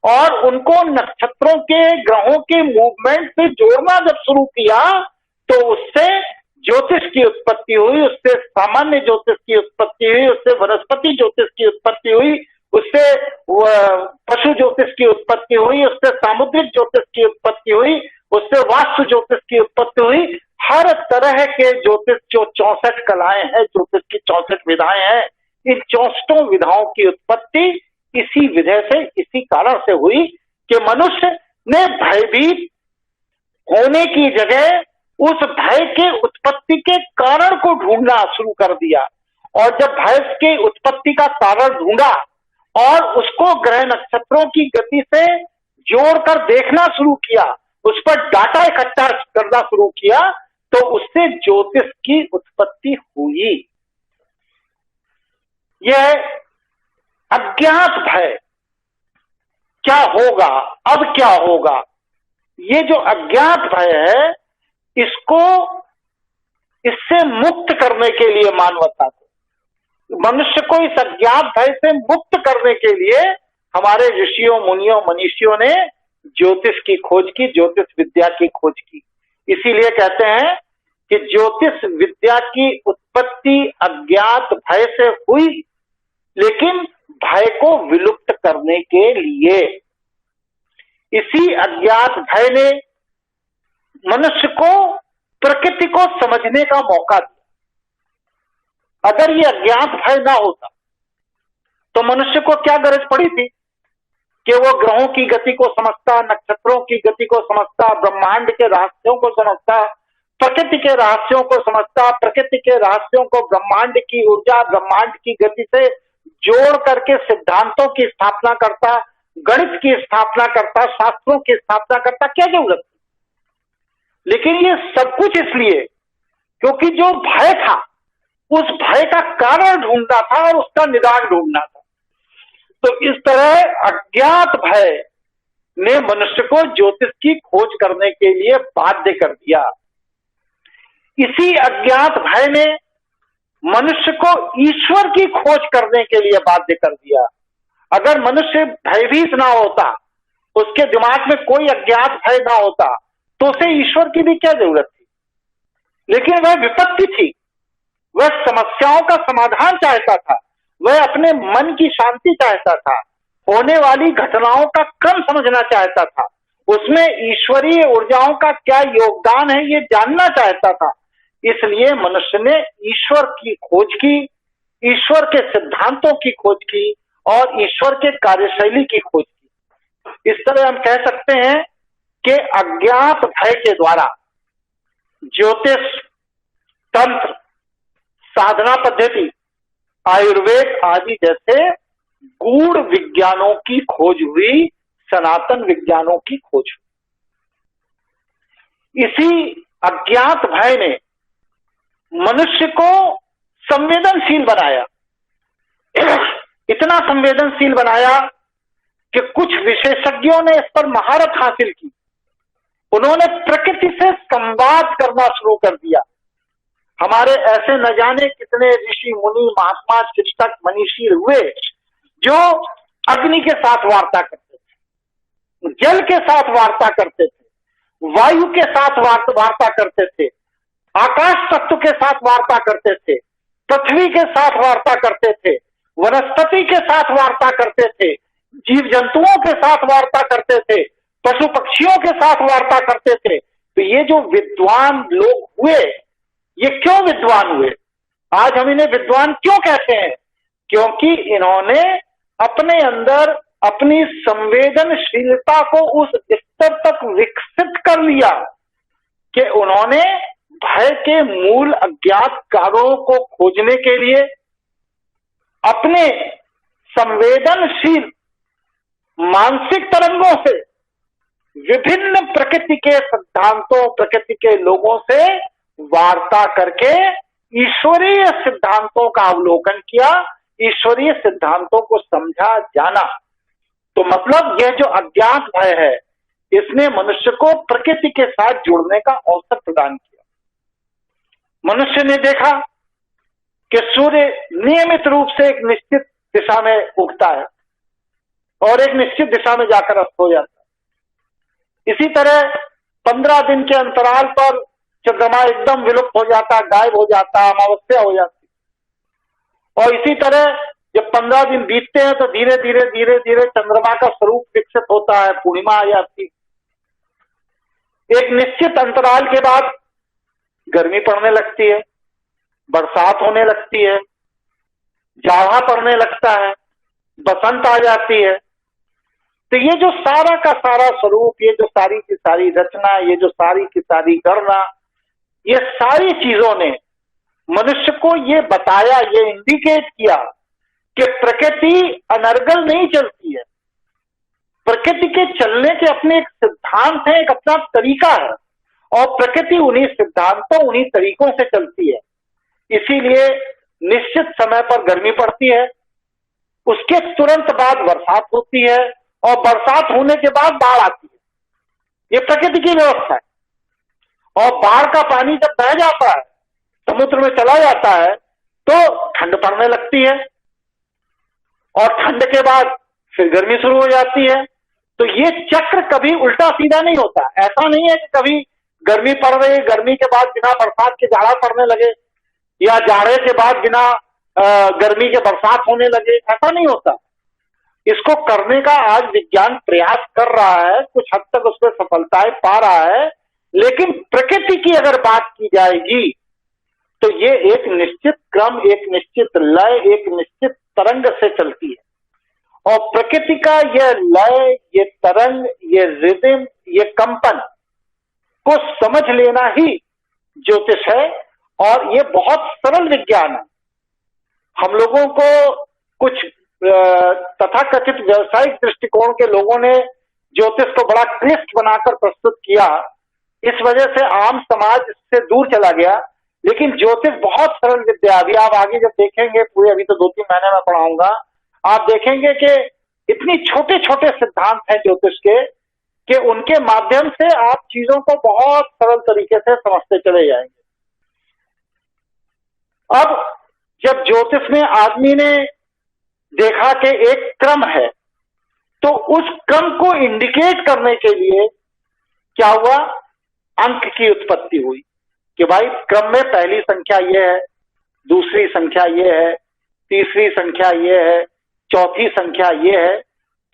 और उनको नक्षत्रों के, ग्रहों के मूवमेंट से जोड़ना जब शुरू किया, तो उससे ज्योतिष की उत्पत्ति हुई, उससे सामान्य ज्योतिष की उत्पत्ति हुई, उससे वनस्पति ज्योतिष की उत्पत्ति हुई, उससे पशु ज्योतिष की उत्पत्ति हुई, उससे सामुद्रिक ज्योतिष की उत्पत्ति हुई, उससे वास्तु ज्योतिष की उत्पत्ति हुई। हर तरह के ज्योतिष, जो 64 कलाएं हैं, ज्योतिष की 64 विधाएं हैं, इन 64 विधाओं की उत्पत्ति इसी विधि से, इसी कारण से हुई कि मनुष्य ने भयभीत होने की जगह उस भय के उत्पत्ति के कारण को ढूंढना शुरू कर दिया। और जब भय के उत्पत्ति का कारण ढूंढा और उसको ग्रह नक्षत्रों की गति से जोड़कर देखना शुरू किया, उस पर डाटा इकट्ठा करना शुरू किया, तो उससे ज्योतिष की उत्पत्ति हुई। यह अज्ञात भय, क्या होगा, अब क्या होगा, ये जो अज्ञात भय है, इससे मुक्त करने के लिए मानवता को, मनुष्य को इस अज्ञात भय से मुक्त करने के लिए हमारे ऋषियों, मुनियों, मनीषियों ने ज्योतिष की खोज की, ज्योतिष विद्या की खोज की। इसीलिए कहते हैं कि ज्योतिष विद्या की उत्पत्ति अज्ञात भय से हुई, लेकिन भय को विलुप्त करने के लिए। इसी अज्ञात भय ने मनुष्य को प्रकृति को समझने का मौका दिया। अगर ये अज्ञात भय ना होता तो मनुष्य को क्या गरज पड़ी थी कि वो ग्रहों की गति को समझता, नक्षत्रों की गति को समझता, ब्रह्मांड के रहस्यों को समझता, प्रकृति के रहस्यों को समझता, प्रकृति के रहस्यों को ब्रह्मांड की ऊर्जा, ब्रह्मांड की गति से जोड़ करके सिद्धांतों की स्थापना करता, गणित की स्थापना करता, शास्त्रों की स्थापना करता। क्या जरूरत? लेकिन ये सब कुछ इसलिए क्योंकि जो भय था, उस भय का कारण ढूंढना था और उसका निदान ढूंढना था। तो इस तरह अज्ञात भय ने मनुष्य को ज्योतिष की खोज करने के लिए बाध्य कर दिया। इसी अज्ञात भय ने मनुष्य को ईश्वर की खोज करने के लिए बाध्य कर दिया। अगर मनुष्य भयभीत ना होता, उसके दिमाग में कोई अज्ञात भय ना होता, तो उसे ईश्वर की भी क्या जरूरत थी। लेकिन वह विपत्ति थी, वह समस्याओं का समाधान चाहता था, वह अपने मन की शांति चाहता था, होने वाली घटनाओं का क्रम समझना चाहता था, उसमें ईश्वरीय ऊर्जाओं का क्या योगदान है ये जानना चाहता था। इसलिए मनुष्य ने ईश्वर की खोज की, ईश्वर के सिद्धांतों की खोज की और ईश्वर के कार्यशैली की खोज की। इस तरह हम कह सकते हैं कि अज्ञात भय के द्वारा ज्योतिष, तंत्र, साधना पद्धति, आयुर्वेद आदि जैसे गूढ़ विज्ञानों की खोज हुई, सनातन विज्ञानों की खोज हुई। इसी अज्ञात भय ने मनुष्य को संवेदनशील बनाया, इतना संवेदनशील बनाया कि कुछ विशेषज्ञों ने इस पर महारत हासिल की। उन्होंने प्रकृति से संवाद करना शुरू कर दिया। हमारे ऐसे न जाने कितने ऋषि मुनि, महात्मा, चिंतक, मनीषी हुए जो अग्नि के साथ वार्ता करते थे, जल के साथ वार्ता करते थे, वायु के साथ वार्ता करते थे, आकाश तत्व के साथ वार्ता करते थे, पृथ्वी के साथ वार्ता करते थे, वनस्पति के साथ वार्ता करते थे, जीव जंतुओं के साथ वार्ता करते थे, पशु पक्षियों के साथ वार्ता करते थे। तो ये जो विद्वान लोग हुए, ये क्यों विद्वान हुए? आज हम इन्हें विद्वान क्यों कहते हैं? क्योंकि इन्होंने अपने अंदर अपनी संवेदनशीलता को उस स्तर तक विकसित कर लिया कि उन्होंने भय के मूल अज्ञात कारणों को खोजने के लिए अपने संवेदनशील मानसिक तरंगों से विभिन्न प्रकृति के सिद्धांतों, प्रकृति के लोगों से वार्ता करके ईश्वरीय सिद्धांतों का अवलोकन किया, ईश्वरीय सिद्धांतों को समझा, जाना। तो मतलब यह जो अज्ञात भय है, इसने मनुष्य को प्रकृति के साथ जुड़ने का अवसर प्रदान किया। मनुष्य ने देखा कि सूर्य नियमित रूप से एक निश्चित दिशा में उगता है और एक निश्चित दिशा में जाकर अस्त हो जाता है। इसी तरह 15 दिन के अंतराल पर चंद्रमा एकदम विलुप्त हो जाता, गायब हो जाता, अमावस्या हो जाती। और इसी तरह जब 15 दिन बीतते हैं तो धीरे धीरे धीरे धीरे चंद्रमा का स्वरूप विकसित होता है, पूर्णिमा आ जाती। एक निश्चित अंतराल के बाद गर्मी पड़ने लगती है, बरसात होने लगती है, जाड़ा पड़ने लगता है, बसंत आ जाती है। तो ये जो सारा का सारा स्वरूप, ये जो सारी की सारी रचना, ये जो सारी की सारी गणना, ये सारी चीजों ने मनुष्य को ये बताया, ये इंडिकेट किया कि प्रकृति अनर्गल नहीं चलती है। प्रकृति के चलने के अपने एक सिद्धांत है, एक अपना तरीका है, और प्रकृति उन्हीं सिद्धांतों, उन्हीं तरीकों से चलती है। इसीलिए निश्चित समय पर गर्मी पड़ती है, उसके तुरंत बाद बरसात होती है, और बरसात होने के बाद बाढ़ आती है। ये प्रकृति की व्यवस्था है। और बाढ़ का पानी जब बह जाता है, समुद्र में चला जाता है, तो ठंड पड़ने लगती है, और ठंड के बाद फिर गर्मी शुरू हो जाती है। तो ये चक्र कभी उल्टा सीधा नहीं होता। ऐसा नहीं है कि कभी गर्मी पड़ रही, गर्मी के बाद बिना बरसात के जाड़ा पड़ने लगे, या जाड़े के बाद बिना गर्मी के बरसात होने लगे, ऐसा नहीं होता। इसको करने का आज विज्ञान प्रयास कर रहा है, कुछ हद तक उसमें सफलताएं पा रहा है। लेकिन प्रकृति की अगर बात की जाएगी तो ये एक निश्चित क्रम, एक निश्चित लय, एक निश्चित तरंग से चलती है। और प्रकृति का यह लय, ये तरंग, ये रिदम, ये कंपन को समझ लेना ही ज्योतिष है। और ये बहुत सरल विज्ञान है। हम लोगों को कुछ तथाकथित व्यवसायिक दृष्टिकोण के लोगों ने ज्योतिष को बड़ा क्लिष्ट बनाकर प्रस्तुत किया, इस वजह से आम समाज इससे दूर चला गया। लेकिन ज्योतिष बहुत सरल विद्या। अभी आप आगे जब देखेंगे, पूरे अभी तो 2-3 महीने में पढ़ाऊंगा, आप देखेंगे कि इतनी छोटे छोटे सिद्धांत हैं ज्योतिष के कि उनके माध्यम से आप चीजों को बहुत सरल तरीके से समझते चले जाएंगे। अब जब ज्योतिष में आदमी ने देखा कि एक क्रम है, तो उस क्रम को इंडिकेट करने के लिए क्या हुआ, अंक की उत्पत्ति हुई कि भाई क्रम में पहली संख्या ये है, दूसरी संख्या ये है, तीसरी संख्या ये है, चौथी संख्या ये है।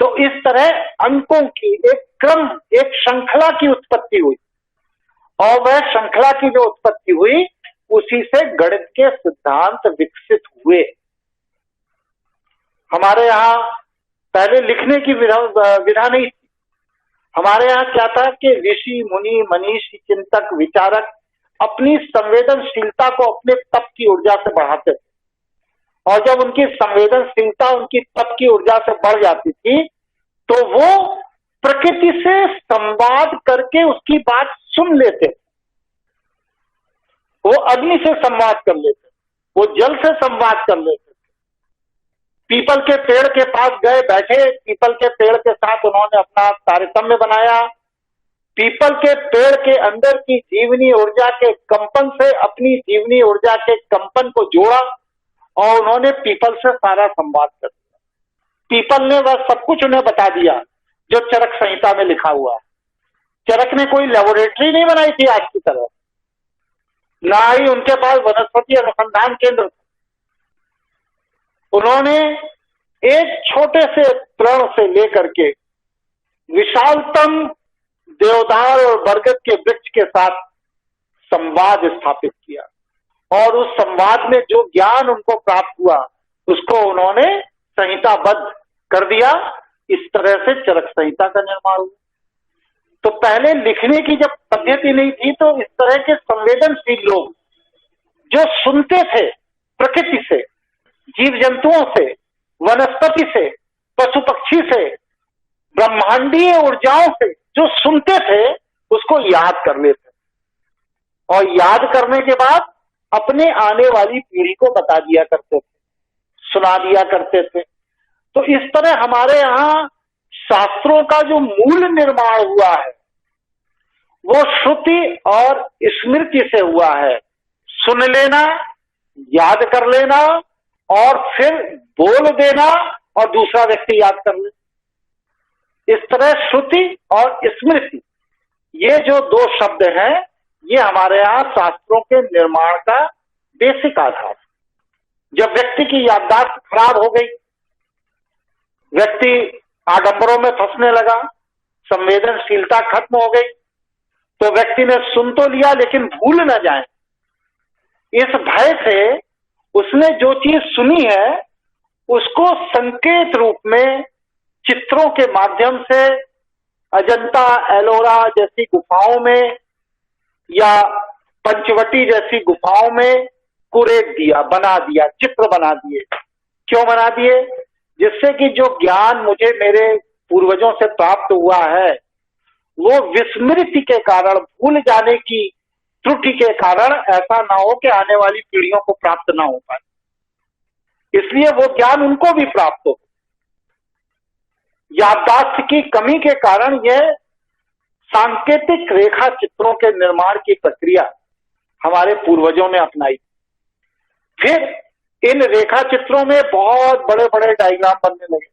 तो इस तरह अंकों की एक क्रम, एक श्रृंखला की उत्पत्ति हुई, और वह श्रृंखला की जो उत्पत्ति हुई उसी से गणित के सिद्धांत विकसित हुए। हमारे यहाँ पहले लिखने की विधा नहीं थी। हमारे यहाँ क्या था कि ऋषि मुनि मनीषी चिंतक विचारक अपनी संवेदनशीलता को अपने तप की ऊर्जा से बढ़ाते थे, और जब उनकी संवेदनशीलता उनकी तप की ऊर्जा से बढ़ जाती थी तो वो प्रकृति से संवाद करके उसकी बात सुन लेते। वो अग्नि से संवाद कर लेते, वो जल से संवाद कर लेते। पीपल के पेड़ के पास गए, बैठे, पीपल के पेड़ के साथ उन्होंने अपना तारतम्य बनाया, पीपल के पेड़ के अंदर की जीवनी ऊर्जा के कंपन से अपनी जीवनी ऊर्जा के कंपन को जोड़ा, और उन्होंने पीपल से सारा संवाद कर दिया। पीपल ने वह सब कुछ उन्हें बता दिया जो चरक संहिता में लिखा हुआ है। चरक ने कोई लेबोरेटरी नहीं बनाई थी आज की तरह, ना ही उनके पास वनस्पति अनुसंधान केंद्र। उन्होंने एक छोटे से प्रण से लेकर के विशालतम देवदार और बरगद के वृक्ष के साथ संवाद स्थापित किया, और उस संवाद में जो ज्ञान उनको प्राप्त हुआ उसको उन्होंने संहिताबद्ध कर दिया। इस तरह से चरक संहिता का निर्माण हुआ। तो पहले लिखने की जब पद्धति नहीं थी तो इस तरह के संवेदनशील लोग जो सुनते थे प्रकृति से, जीव जंतुओं से, वनस्पति से, पशु पक्षी से, ब्रह्मांडीय ऊर्जाओं से जो सुनते थे उसको याद कर लेते, और याद करने के बाद अपने आने वाली पीढ़ी को बता दिया करते थे, सुना दिया करते थे। तो इस तरह हमारे यहाँ शास्त्रों का जो मूल निर्माण हुआ है वो श्रुति और स्मृति से हुआ है। सुन लेना, याद कर लेना, और फिर बोल देना, और दूसरा व्यक्ति याद कर ले। इस तरह श्रुति और स्मृति, ये जो दो शब्द हैं, ये हमारे यहाँ शास्त्रों के निर्माण का बेसिक आधार। जब व्यक्ति की याददाश्त खराब हो गई, व्यक्ति आडंबरों में फंसने लगा, संवेदनशीलता खत्म हो गई, तो व्यक्ति ने सुन तो लिया लेकिन भूल न जाए, इस भय से उसने जो चीज सुनी है उसको संकेत रूप में चित्रों के माध्यम से अजंता एलोरा जैसी गुफाओं में या पंचवटी जैसी गुफाओं में कुरेद दिया, बना दिया, चित्र बना दिए। क्यों बना दिए? जिससे कि जो ज्ञान मुझे मेरे पूर्वजों से प्राप्त हुआ है वो विस्मृति के कारण, भूल जाने की त्रुटि के कारण ऐसा ना हो कि आने वाली पीढ़ियों को प्राप्त ना हो पाए, इसलिए वो ज्ञान उनको भी प्राप्त हो। याददाश्त की कमी के कारण यह सांकेतिक रेखा चित्रों के निर्माण की प्रक्रिया हमारे पूर्वजों ने अपनाई। फिर इन रेखा चित्रों में बहुत बड़े बड़े डायग्राम बनने लगे,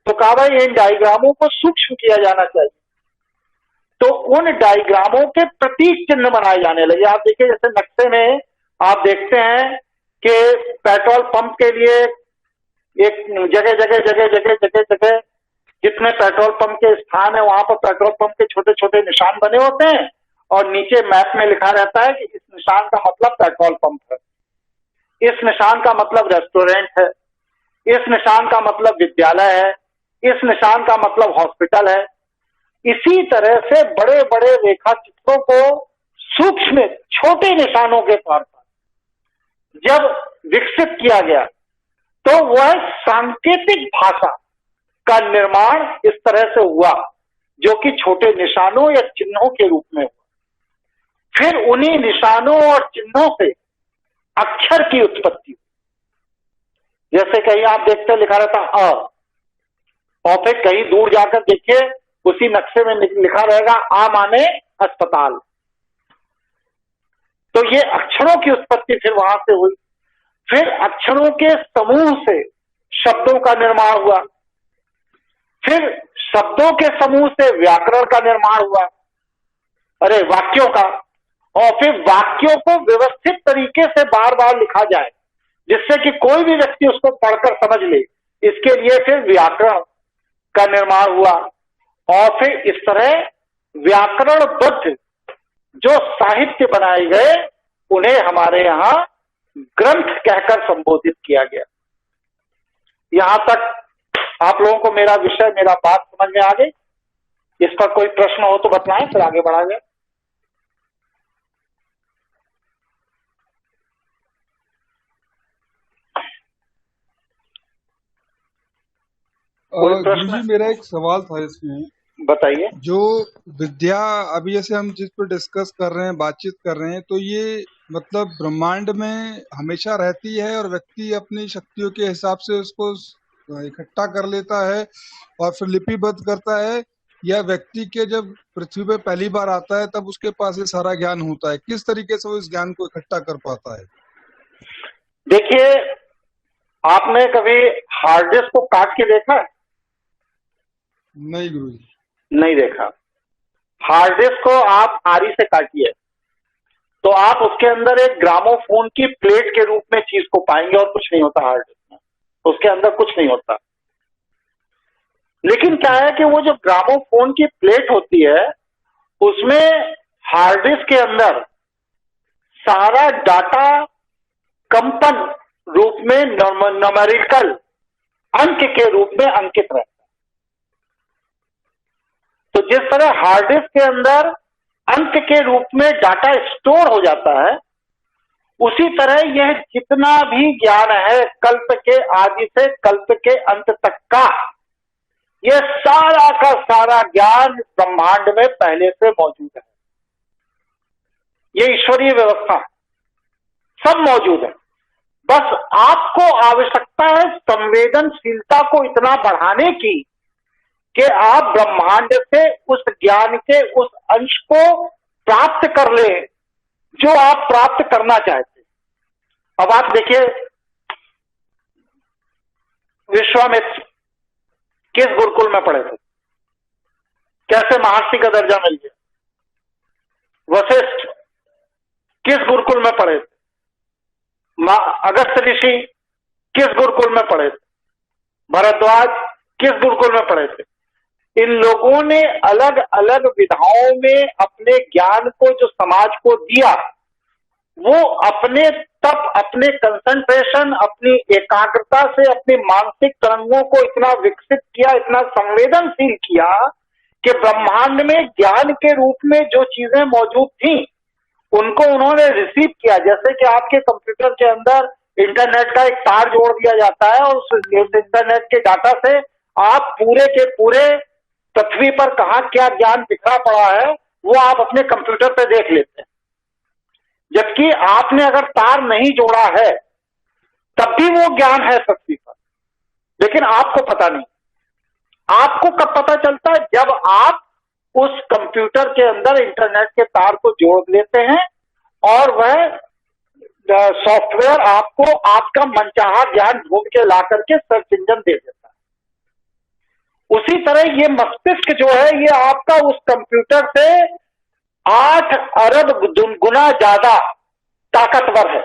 तो कहा भाई इन डायग्रामों को सूक्ष्म किया जाना चाहिए, तो उन डायग्रामों के प्रतीक चिन्ह बनाए जाने लगे। आप देखिए, जैसे नक्शे में आप देखते हैं कि पेट्रोल पंप के लिए एक जगह जगह जगह जगह जगह जगह जितने पेट्रोल पंप के स्थान है वहां पर पेट्रोल पंप के छोटे छोटे निशान बने होते हैं, और नीचे मैप में लिखा रहता है कि इस निशान का मतलब पेट्रोल पंप है, इस निशान का मतलब रेस्टोरेंट है, इस निशान का मतलब विद्यालय है, इस निशान का मतलब हॉस्पिटल है। इसी तरह से बड़े बड़े रेखा चित्रों को सूक्ष्म छोटे निशानों के तौर पर जब विकसित किया गया तो वह सांकेतिक भाषा का निर्माण इस तरह से हुआ जो कि छोटे निशानों या चिन्हों के रूप में हुआ। फिर उन्हीं निशानों और चिन्हों से अक्षर की उत्पत्ति। जैसे कहीं आप देखते लिखा रहता अ, और फिर कहीं दूर जाकर देखिए उसी नक्शे में लिखा रहेगा आ माने अस्पताल। तो ये अक्षरों की उत्पत्ति फिर वहां से हुई। फिर अक्षरों के समूह से शब्दों का निर्माण हुआ, फिर शब्दों के समूह से व्याकरण का निर्माण हुआ, अरे वाक्यों का, और फिर वाक्यों को व्यवस्थित तरीके से बार बार लिखा जाए जिससे कि कोई भी व्यक्ति उसको पढ़कर समझ ले, इसके लिए फिर व्याकरण का निर्माण हुआ। और फिर इस तरह व्याकरणबद्ध जो साहित्य बनाए गए उन्हें हमारे यहाँ ग्रंथ कहकर संबोधित किया गया। यहां तक आप लोगों को मेरा विषय, मेरा बात समझ में आ गई? इस पर कोई प्रश्न हो तो बताएं, फिर आगे बढ़ाएंगे। गुरुजी मेरा एक सवाल था इसमें, बताइए। जो विद्या अभी जैसे हम जिस पर डिस्कस कर रहे हैं, बातचीत कर रहे हैं, तो ये मतलब ब्रह्मांड में हमेशा रहती है और व्यक्ति अपनी शक्तियों के हिसाब से उसको इकट्ठा कर लेता है और फिर लिपिबद्ध करता है, या व्यक्ति के जब पृथ्वी पे पहली बार आता है तब उसके पास ये सारा ज्ञान होता है? किस तरीके से वो इस ज्ञान को इकट्ठा कर पाता है? देखिए, आपने कभी हार्ड डिस्क को काट के देखा है? नहीं गुरुजी, नहीं देखा। हार्ड डिस्क को आप आरी से काटिए तो आप उसके अंदर एक ग्रामोफोन की प्लेट के रूप में चीज को पाएंगे और कुछ नहीं होता हार्ड डिस्क में, उसके अंदर कुछ नहीं होता। लेकिन क्या है कि वो जो ग्रामोफोन की प्लेट होती है उसमें हार्ड डिस्क के अंदर सारा डाटा कंपन रूप में न्यूमेरिकल अंक के रूप में अंकित रहता है। तो जिस तरह हार्ड डिस्क के अंदर अंक के रूप में डाटा स्टोर हो जाता है, उसी तरह यह जितना भी ज्ञान है कल्प के आदि से कल्प के अंत तक का, यह सारा का सारा ज्ञान ब्रह्मांड में पहले से मौजूद है। ये ईश्वरीय व्यवस्था है, सब मौजूद है। बस आपको आवश्यकता है संवेदनशीलता को इतना बढ़ाने की कि आप ब्रह्मांड से उस ज्ञान के उस अंश को प्राप्त कर ले जो आप प्राप्त करना चाहते हैं। अब आप देखिए, विश्वामित्र किस गुरुकुल में पढ़े थे? कैसे महर्षि का दर्जा मिल गया? वशिष्ठ किस गुरुकुल में पढ़े थे? अगस्त ऋषि किस गुरुकुल में पढ़े थे? भरद्वाज किस गुरुकुल में पढ़े थे? इन लोगों ने अलग अलग विधाओं में अपने ज्ञान को जो समाज को दिया, वो अपने तप, अपने कंसंट्रेशन, अपनी एकाग्रता से अपने मानसिक तरंगों को इतना विकसित किया, इतना संवेदनशील किया कि ब्रह्मांड में ज्ञान के रूप में जो चीजें मौजूद थी उनको उन्होंने रिसीव किया। जैसे कि आपके कंप्यूटर के अंदर इंटरनेट का एक तार जोड़ दिया जाता है और उस इंटरनेट के डाटा से आप पूरे के पूरे पृथ्वी पर कहां क्या ज्ञान बिखरा पड़ा है वो आप अपने कंप्यूटर पे देख लेते हैं। जबकि आपने अगर तार नहीं जोड़ा है तब भी वो ज्ञान है पृथ्वी पर, लेकिन आपको पता नहीं। आपको कब पता चलता है? जब आप उस कंप्यूटर के अंदर इंटरनेट के तार को जोड़ लेते हैं और वह सॉफ्टवेयर आपको आपका मनचाहा ज्ञान ढूंढ के ला करके सर्च इंजन दे देता है। उसी तरह ये मस्तिष्क जो है ये आपका उस कंप्यूटर से 8 अरब गुना ज्यादा ताकतवर है।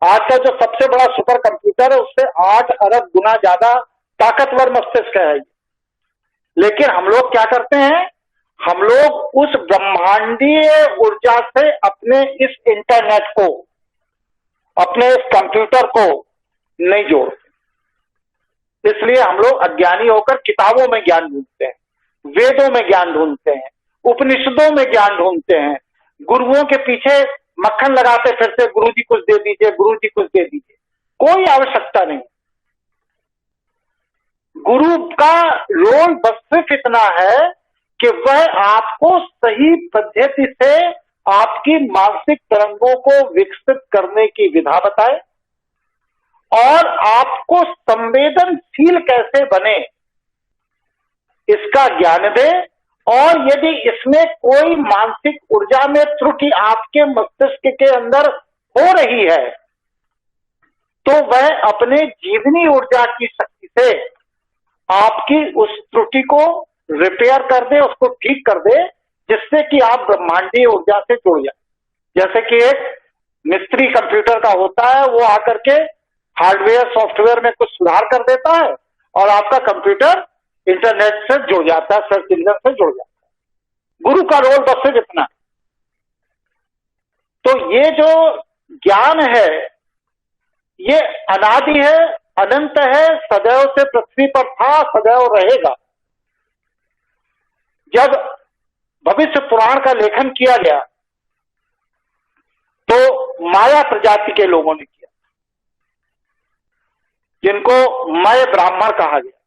आज का जो सबसे बड़ा सुपर कंप्यूटर है उससे 8 अरब गुना ज्यादा ताकतवर मस्तिष्क है। लेकिन हम लोग क्या करते हैं? हम लोग उस ब्रह्मांडीय ऊर्जा से अपने इस इंटरनेट को, अपने इस कंप्यूटर को नहीं जोड़ते। इसलिए हम लोग अज्ञानी होकर किताबों में ज्ञान ढूंढते हैं, वेदों में ज्ञान ढूंढते हैं, उपनिषदों में ज्ञान ढूंढते हैं, गुरुओं के पीछे मक्खन लगाते फिरते, गुरु जी कुछ दे दीजिए, गुरु जी कुछ दे दीजिए। कोई आवश्यकता नहीं। गुरु का रोल बस सिर्फ इतना है कि वह आपको सही पद्धति से आपकी मानसिक तरंगों को विकसित करने की विधा बताए और आपको संवेदनशील कैसे बने इसका ज्ञान दे और यदि इसमें कोई मानसिक ऊर्जा में त्रुटि आपके मस्तिष्क के अंदर हो रही है तो वह अपने जीवनी ऊर्जा की शक्ति से आपकी उस त्रुटि को रिपेयर कर दे, उसको ठीक कर दे, जिससे कि आप ब्रह्मांडीय ऊर्जा से जुड़ जाए। जैसे कि एक मिस्त्री कंप्यूटर का होता है, वो आकर के हार्डवेयर सॉफ्टवेयर में कुछ सुधार कर देता है और आपका कंप्यूटर इंटरनेट से जुड़ जाता है, सर्च इंजन से जुड़ जाता है। गुरु का रोल बस सिर्फ इतना। तो ये जो ज्ञान है ये अनादि है, अनंत है, सदैव से पृथ्वी पर था, सदैव रहेगा। जब भविष्य पुराण का लेखन किया गया तो माया प्रजाति के लोगों ने किया, जिनको मय ब्राह्मण कहा गया।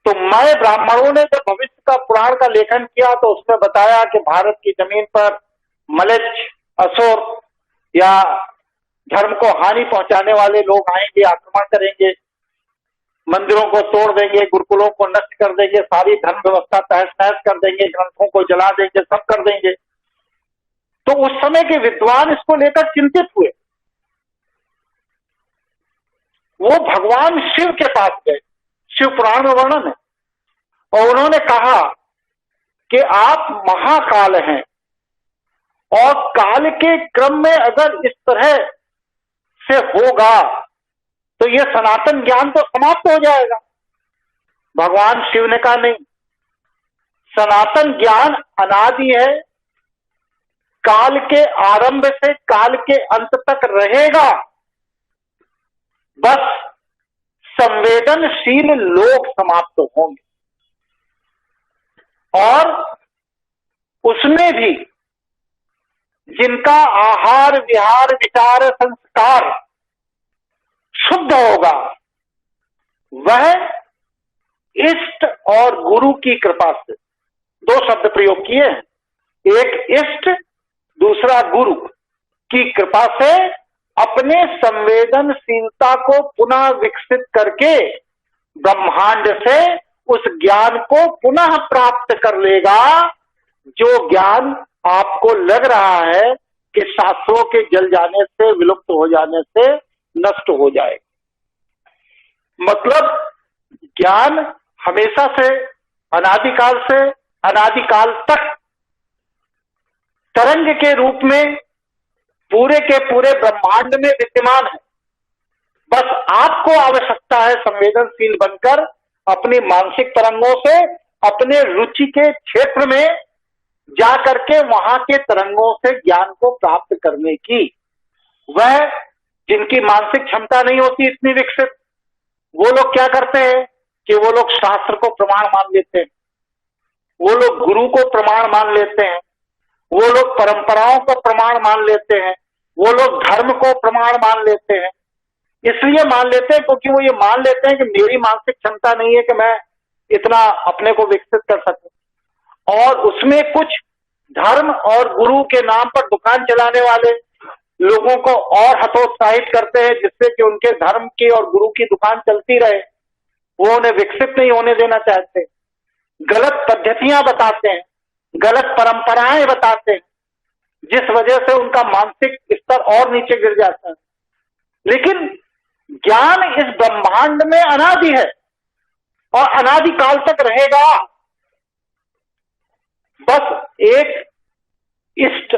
तो मय ब्राह्मणों ने जब भविष्य का पुराण का लेखन किया तो उसमें बताया कि भारत की जमीन पर मलेच्छ, असुर या धर्म को हानि पहुंचाने वाले लोग आएंगे, आक्रमण करेंगे, मंदिरों को तोड़ देंगे, गुरुकुलों को नष्ट कर देंगे, सारी धर्म व्यवस्था तहस नहस कर देंगे, ग्रंथों को जला देंगे, सब कर देंगे। तो उस समय के विद्वान इसको लेकर चिंतित हुए। वो भगवान शिव के पास गए, शिव पुराण में वर्णन है, और उन्होंने कहा कि आप महाकाल हैं और काल के क्रम में अगर इस तरह से होगा तो ये सनातन ज्ञान तो समाप्त हो जाएगा। भगवान शिव ने कहा नहीं, सनातन ज्ञान अनादि है, काल के आरंभ से काल के अंत तक रहेगा, बस संवेदनशील लोग समाप्त होंगे। और उसमें भी जिनका आहार विहार विचार संस्कार शुद्ध होगा वह इष्ट और गुरु की कृपा से, दो शब्द प्रयोग किए हैं, एक इष्ट दूसरा गुरु की कृपा से अपने संवेदनशीलता को पुनः विकसित करके ब्रह्मांड से उस ज्ञान को पुनः प्राप्त कर लेगा, जो ज्ञान आपको लग रहा है कि शास्त्रों के जल जाने से, विलुप्त हो जाने से नष्ट हो जाए। मतलब ज्ञान हमेशा से, अनादिकाल से अनादिकाल तक तरंग के रूप में पूरे के पूरे ब्रह्मांड में विद्यमान है। बस आपको आवश्यकता है संवेदनशील बनकर अपनी मानसिक तरंगों से अपने रुचि के क्षेत्र में जाकर के वहां के तरंगों से ज्ञान को प्राप्त करने की। वह जिनकी मानसिक क्षमता नहीं होती इतनी विकसित, वो लोग क्या करते हैं कि वो लोग शास्त्र को प्रमाण मान लेते हैं, वो लोग गुरु को प्रमाण मान लेते हैं, वो लोग परंपराओं को प्रमाण मान लेते हैं, वो लोग धर्म को प्रमाण मान लेते हैं। इसलिए मान लेते हैं क्योंकि वो ये मान लेते हैं कि मेरी मानसिक क्षमता नहीं है कि मैं इतना अपने को विकसित कर सकूं। और उसमें कुछ धर्म और गुरु के नाम पर दुकान चलाने वाले लोगों को और हतोत्साहित करते हैं, जिससे कि उनके धर्म की और गुरु की दुकान चलती रहे। वो उन्हें विकसित नहीं होने देना चाहते, गलत पद्धतियां बताते हैं, गलत परंपराएं बताते हैं, जिस वजह से उनका मानसिक स्तर और नीचे गिर जाता है। लेकिन ज्ञान इस ब्रह्मांड में अनादि है और अनादिकाल तक रहेगा। बस एक इष्ट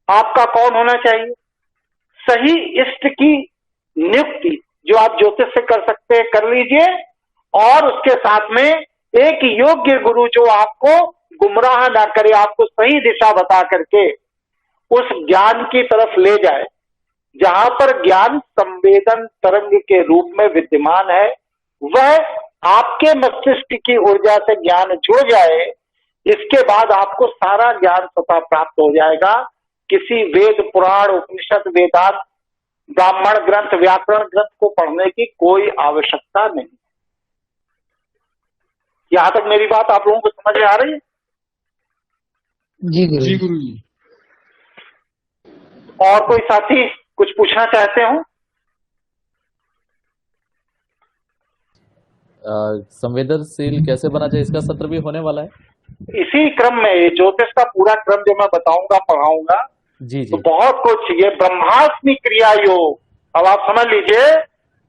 आपका कौन होना चाहिए, सही इष्ट की नियुक्ति जो आप ज्योतिष से कर सकते हैं कर लीजिए, और उसके साथ में एक योग्य गुरु जो आपको गुमराह ना करे, आपको सही दिशा बता करके उस ज्ञान की तरफ ले जाए जहां पर ज्ञान संवेदन तरंग के रूप में विद्यमान है। वह आपके मस्तिष्क की ऊर्जा से ज्ञान जुड़ जाए, इसके बाद आपको सारा ज्ञान स्वतः प्राप्त हो जाएगा। किसी वेद पुराण उपनिषद वेदांत ब्राह्मण ग्रंथ व्याकरण ग्रंथ को पढ़ने की कोई आवश्यकता नहीं। यहां तक मेरी बात आप लोगों को समझ में आ रही है? जी गुरु जी। और कोई साथी कुछ पूछना चाहते हो? संवेदनशील कैसे बना जाए, इसका सत्र भी होने वाला है। इसी क्रम में ये ज्योतिष का पूरा क्रम जो मैं बताऊंगा पढ़ाऊंगा, जी तो जी बहुत कुछ, ये ब्रह्मास्मि क्रिया योग, अब आप समझ लीजिए,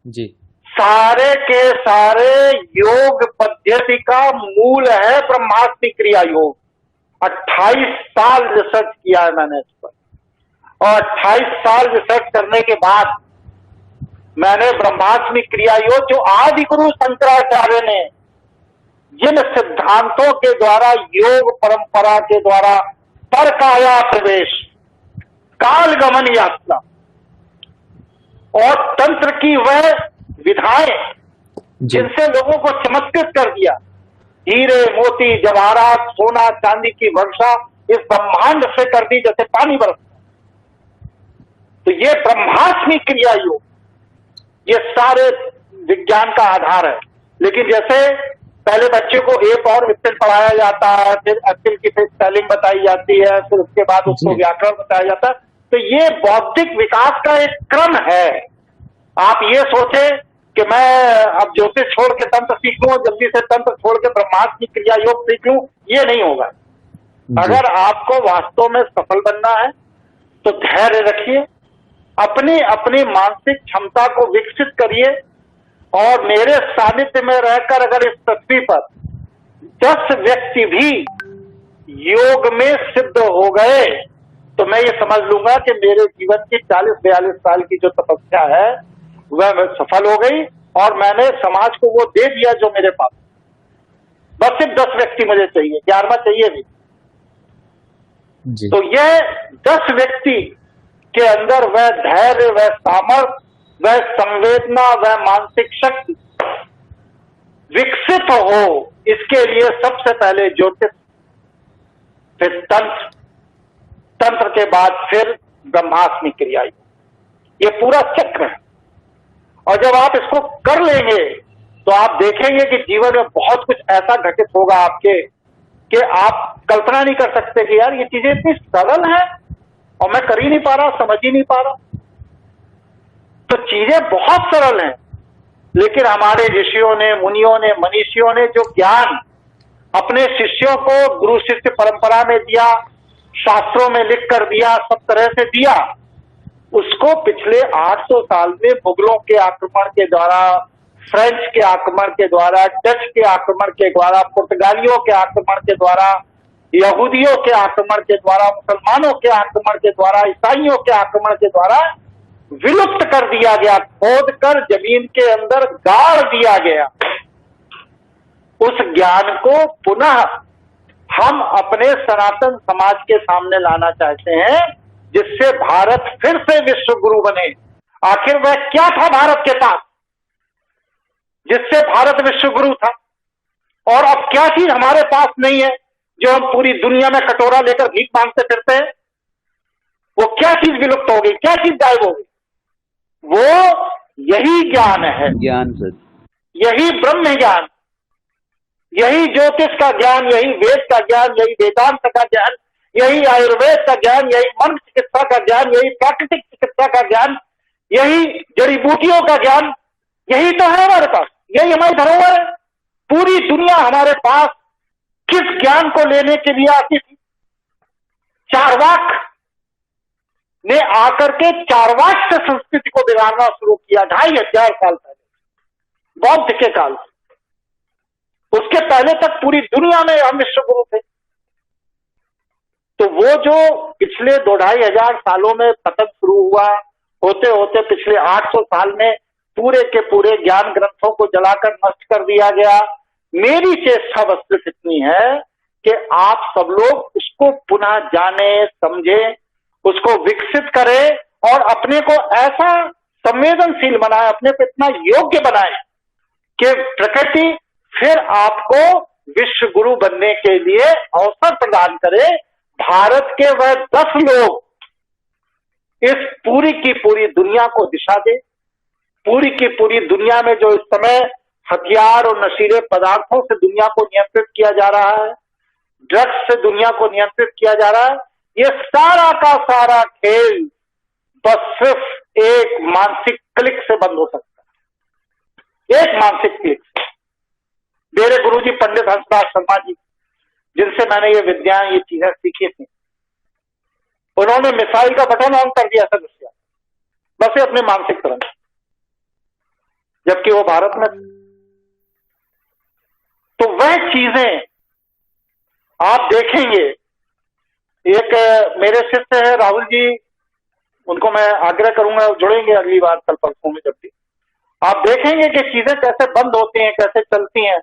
जी सारे के सारे योग पद्धति का मूल है ब्रह्मास्मि क्रिया योग। 28 साल रिसर्च किया है मैंने इस पर, और 28 साल रिसर्च करने के बाद मैंने ब्रह्मास्मि क्रिया योग, जो आदि गुरु शंकराचार्य ने जिन सिद्धांतों के द्वारा योग परंपरा के द्वारा परकाया प्रवेश, काल गमन यात्रा और तंत्र की वह विधाएं जी जिनसे लोगों को चमत्कृत कर दिया, हीरे मोती जवाहरात सोना चांदी की वर्षा इस ब्रह्मांड से कर दी जैसे पानी बरसता। तो ये ब्रह्मास्मि क्रिया योग, ये सारे विज्ञान का आधार है। लेकिन जैसे पहले बच्चे को एक और वित्तन पढ़ाया जाता है, फिर अक्षर की फिर स्पेलिंग बताई जाती है, फिर उसके बाद उसको जी। व्याकरण बताया जाता है, तो ये बौद्धिक विकास का एक क्रम है। आप ये सोचे कि मैं अब ज्योतिष छोड़ के तंत्र सीख लूं, जल्दी से तंत्र छोड़ के ब्रह्मास्मि क्रिया योग सीख लूं, ये नहीं होगा। अगर आपको वास्तव में सफल बनना है तो धैर्य रखिए, अपनी अपनी मानसिक क्षमता को विकसित करिए, और मेरे सानिध्य में रहकर अगर इस पृथ्वी पर 10 व्यक्ति भी योग में सिद्ध हो गए तो मैं ये समझ लूंगा कि मेरे जीवन की 40-42 साल की जो तपस्या है वह सफल हो गई, और मैंने समाज को वो दे दिया जो मेरे पास। बस सिर्फ 10 व्यक्ति मुझे चाहिए, 11वां चाहिए भी। जी तो यह 10 व्यक्ति के अंदर वह धैर्य, वह सामर्थ्य, वह संवेदना, वह मानसिक शक्ति विकसित हो, इसके लिए सबसे पहले ज्योतिष, फिर तंत्र, तंत्र के बाद फिर ब्रह्मास्मि क्रिया, ये पूरा चक्र है। और जब आप इसको कर लेंगे तो आप देखेंगे कि जीवन में बहुत कुछ ऐसा घटित होगा आपके कि आप कल्पना नहीं कर सकते कि यार ये चीजें इतनी सरल हैं और मैं कर ही नहीं पा रहा, समझ ही नहीं पा रहा। तो चीजें बहुत सरल हैं, लेकिन हमारे ऋषियों ने, मुनियों ने, मनीषियों ने जो ज्ञान अपने शिष्यों को गुरु शिष्य परंपरा में दिया, शास्त्रों में लिख कर दिया, सब तरह से दिया, उसको पिछले 800 साल में मुगलों के आक्रमण के द्वारा, फ्रेंच के आक्रमण के द्वारा, डच के आक्रमण के द्वारा, पुर्तगालियों के आक्रमण के द्वारा, यहूदियों के आक्रमण के द्वारा, मुसलमानों के आक्रमण के द्वारा, ईसाइयों के आक्रमण के द्वारा विलुप्त कर दिया गया, खोद कर जमीन के अंदर गाड़ दिया गया। उस ज्ञान को पुनः हम अपने सनातन समाज के सामने लाना चाहते हैं, जिससे भारत फिर से विश्व गुरु बने। आखिर वह क्या था भारत के पास जिससे भारत विश्व गुरु था, और अब क्या चीज हमारे पास नहीं है जो हम पूरी दुनिया में कटोरा लेकर भीख मांगते फिरते हैं? वो क्या चीज विलुप्त हो गई, क्या चीज गायब हो गई? वो यही ज्ञान है, ज्ञान सर, यही ब्रह्म ज्ञान, यही ज्योतिष का ज्ञान, यही वेद का ज्ञान, यही वेदांत का ज्ञान, यही आयुर्वेद का ज्ञान, यही मन चिकित्सा का ज्ञान, यही प्राकृतिक चिकित्सा का ज्ञान, यही जड़ी बूटियों का ज्ञान, यही तो है हमारे पास, यही हमारी धरोहर है। पूरी दुनिया हमारे पास किस ज्ञान को लेने के लिए आती थी? चारवाक ने आकर के चारवाक से संस्कृति को बिगाड़ना शुरू किया 2500 साल पहले, बौद्ध के काल से। उसके पहले तक पूरी दुनिया में हम विश्व गुरु थे। तो वो जो पिछले 2500 सालों में पतन शुरू हुआ, होते होते पिछले 800 साल में पूरे के पूरे ज्ञान ग्रंथों को जलाकर नष्ट कर दिया गया। मेरी चेष्टा बस सिर्फ इतनी है कि आप सब लोग उसको पुनः जाने, समझे, उसको विकसित करें और अपने को ऐसा संवेदनशील बनाए, अपने को इतना योग्य बनाए कि प्रकृति फिर आपको विश्व गुरु बनने के लिए अवसर प्रदान करे। भारत के वह 10 लोग इस पूरी की पूरी दुनिया को दिशा दे। पूरी की पूरी दुनिया में जो इस समय हथियार और नशीले पदार्थों से दुनिया को नियंत्रित किया जा रहा है, ड्रग्स से दुनिया को नियंत्रित किया जा रहा है, ये सारा का सारा खेल बस सिर्फ एक मानसिक क्लिक से बंद हो सकता है, एक मानसिक क्लिक से। मेरे गुरुजी पंडित हंसराज शर्मा जी, जिनसे मैंने ये विद्याएं, ये चीजें सीखी थी, उन्होंने मिसाइल का बटन ऑन कर दिया था रुसिया, बस ये अपने मानसिक तरंग, जबकि वो भारत में। तो वह चीजें आप देखेंगे। एक मेरे शिष्य है राहुल जी, उनको मैं आग्रह करूंगा जुड़ेंगे अगली बार कल परसों में, जब भी आप देखेंगे कि चीजें कैसे बंद होती हैं, कैसे चलती हैं,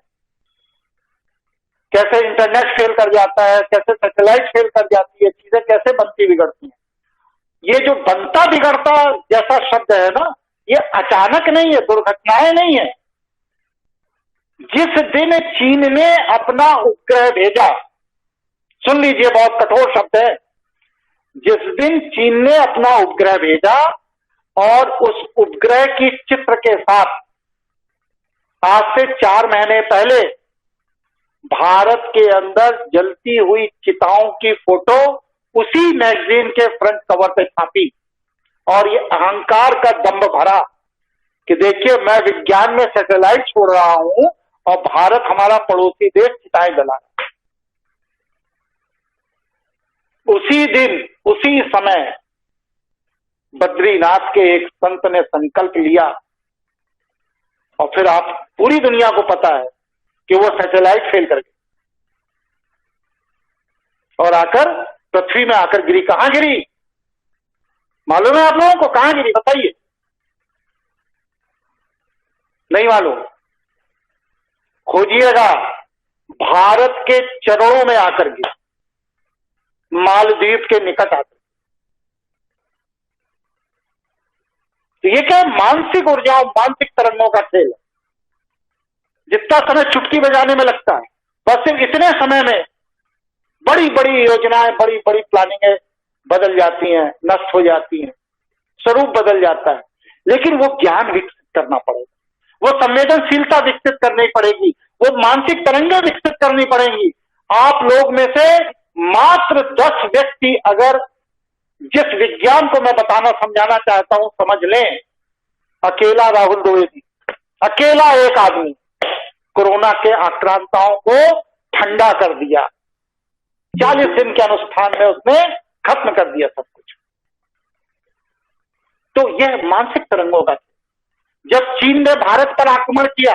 कैसे इंटरनेट फेल कर जाता है, कैसे सैटेलाइट फेल कर जाती है, चीजें कैसे बनती बिगड़ती हैं। ये जो बनता बिगड़ता जैसा शब्द है ना, ये अचानक नहीं है, दुर्घटनाएं नहीं है। जिस दिन चीन ने अपना उपग्रह भेजा, सुन लीजिए बहुत कठोर शब्द है, जिस दिन चीन ने अपना उपग्रह भेजा और उस उपग्रह की चित्र के साथ आज से 4 महीने पहले भारत के अंदर जलती हुई चिताओं की फोटो उसी मैगजीन के फ्रंट कवर पे छापी, और ये अहंकार का दंभ भरा कि देखिए मैं विज्ञान में सैटेलाइट छोड़ रहा हूं और भारत हमारा पड़ोसी देश चिताएं जला रहा है। उसी दिन उसी समय बद्रीनाथ के एक संत ने संकल्प लिया, और फिर आप पूरी दुनिया को पता है कि वो सैटेलाइट फेल कर गई और आकर पृथ्वी में आकर गिरी। कहां गिरी मालूम है आप लोगों को? कहां गिरी बताइए? नहीं मालूम? खोजिएगा। भारत के चरणों में आकर गिरी, मालदीव के निकट आकर। तो ये क्या है? मानसिक ऊर्जाओं, मानसिक तरंगों का खेल है। जितना समय चुटकी बजाने में लगता है, बस सिर्फ इतने समय में बड़ी बड़ी योजनाएं, बड़ी बड़ी प्लानिंगें बदल जाती हैं, नष्ट हो जाती हैं, स्वरूप बदल जाता है। लेकिन वो ज्ञान विकसित करना पड़ेगा, वो संवेदनशीलता विकसित करनी पड़ेगी, वो मानसिक तरंगें विकसित करनी पड़ेंगी। आप लोग में से मात्र 10 व्यक्ति अगर जिस विज्ञान को मैं बताना समझाना चाहता हूं समझ लें, अकेला राहुल द्विवेदी, अकेला एक आदमी कोरोना के आक्रांताओं को ठंडा कर दिया। 40 दिन के अनुष्ठान में उसने खत्म कर दिया सब कुछ। तो यह मानसिक तरंगों का। जब चीन ने भारत पर आक्रमण किया,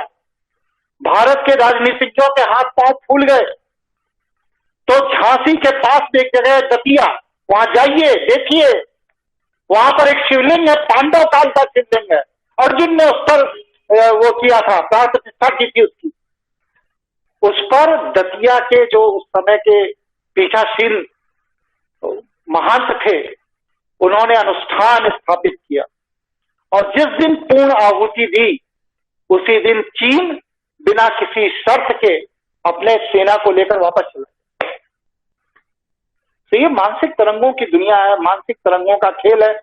भारत के राजनीतिज्ञों के हाथ पांव फूल गए, तो झांसी के पास एक जगह है दतिया, वहां जाइए देखिए, वहां पर एक शिवलिंग है, पांडव काल का शिवलिंग है। अर्जुन ने उस पर वो किया था, प्राण प्रतिष्ठा की थी उसकी। उस पर दतिया के जो उस समय के पीठासीन महंत थे, उन्होंने अनुष्ठान स्थापित किया, और जिस दिन पूर्ण आहुति दी, उसी दिन चीन बिना किसी शर्त के अपने सेना को लेकर वापस चला। तो ये मानसिक तरंगों की दुनिया है, मानसिक तरंगों का खेल है।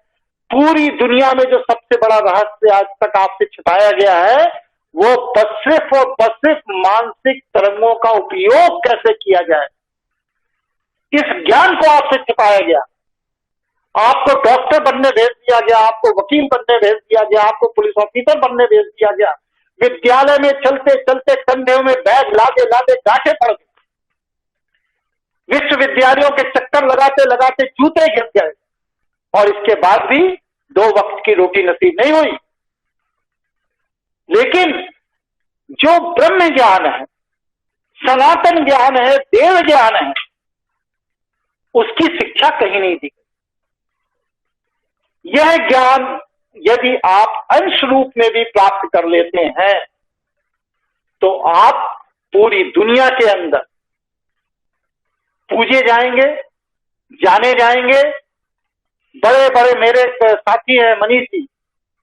पूरी दुनिया में जो सबसे बड़ा रहस्य आज तक आपसे छिपाया गया है, वो बस सिर्फ और बस सिर्फ मानसिक तरंगों का उपयोग कैसे किया जाए, इस ज्ञान को आपसे छिपाया गया। आपको डॉक्टर बनने भेज दिया गया, आपको वकील बनने भेज दिया गया, आपको पुलिस ऑफिसर बनने भेज दिया गया। विद्यालय में चलते चलते कंधे में बैग लादे लादे गांठे पड़ गए, विश्वविद्यालयों के चक्कर लगाते लगाते जूते गिर गए, और इसके बाद भी 2 वक्त की रोटी नसीब नहीं हुई। लेकिन जो ब्रह्म ज्ञान है, सनातन ज्ञान है, देव ज्ञान है, उसकी शिक्षा कहीं नहीं दी गई। यह ज्ञान यदि आप अंश रूप में भी प्राप्त कर लेते हैं, तो आप पूरी दुनिया के अंदर पूजे जाएंगे, जाने जाएंगे। बड़े बड़े मेरे साथी हैं मनीष जी,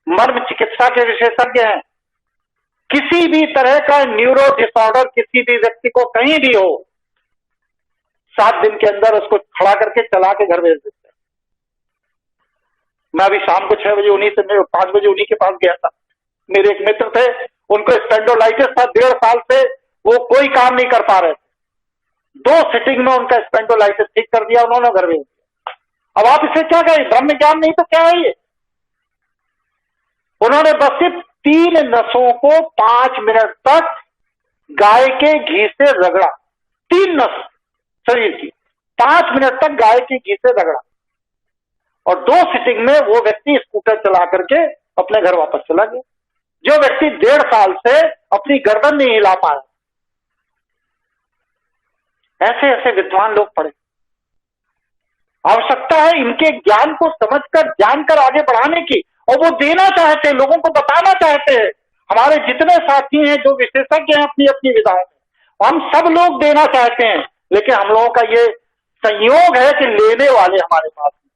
मर्म चिकित्सा के विशेषज्ञ हैं। किसी भी तरह का न्यूरो डिसऑर्डर किसी भी व्यक्ति को कहीं भी हो, 7 दिन के अंदर उसको खड़ा करके चला के घर भेज देते हैं। मैं अभी शाम को 6 बजे 5 बजे उन्हीं के पास गया था। मेरे एक मित्र थे, उनको स्पेंडोलाइटिस था, 1.5 साल से वो कोई काम नहीं कर पा रहे थे। 2 सिटिंग में उनका स्पेंडोलाइटिस ठीक कर दिया उन्होंने, घर भेज दिया। अब आप इसे क्या कहें? ब्रह्म ज्ञान नहीं तो क्या है ये? उन्होंने बस सिर्फ 3 नसों को 5 मिनट तक गाय के घी से रगड़ा, 3 नस शरीर की, 5 मिनट तक गाय के घी से रगड़ा, और 2 सिटिंग में वो व्यक्ति स्कूटर चला करके अपने घर वापस चला गया। जो व्यक्ति 1.5 साल से अपनी गर्दन नहीं हिला पाया। ऐसे ऐसे विद्वान लोग पढ़े। आवश्यकता है इनके ज्ञान को समझकर, जानकर आगे बढ़ाने की, और वो देना चाहते हैं, लोगों को बताना चाहते हैं। हमारे जितने साथी हैं जो विशेषज्ञ हैं अपनी अपनी विधाओं में, हम सब लोग देना चाहते हैं, लेकिन हम लोगों का ये संयोग है कि लेने वाले हमारे पास नहीं।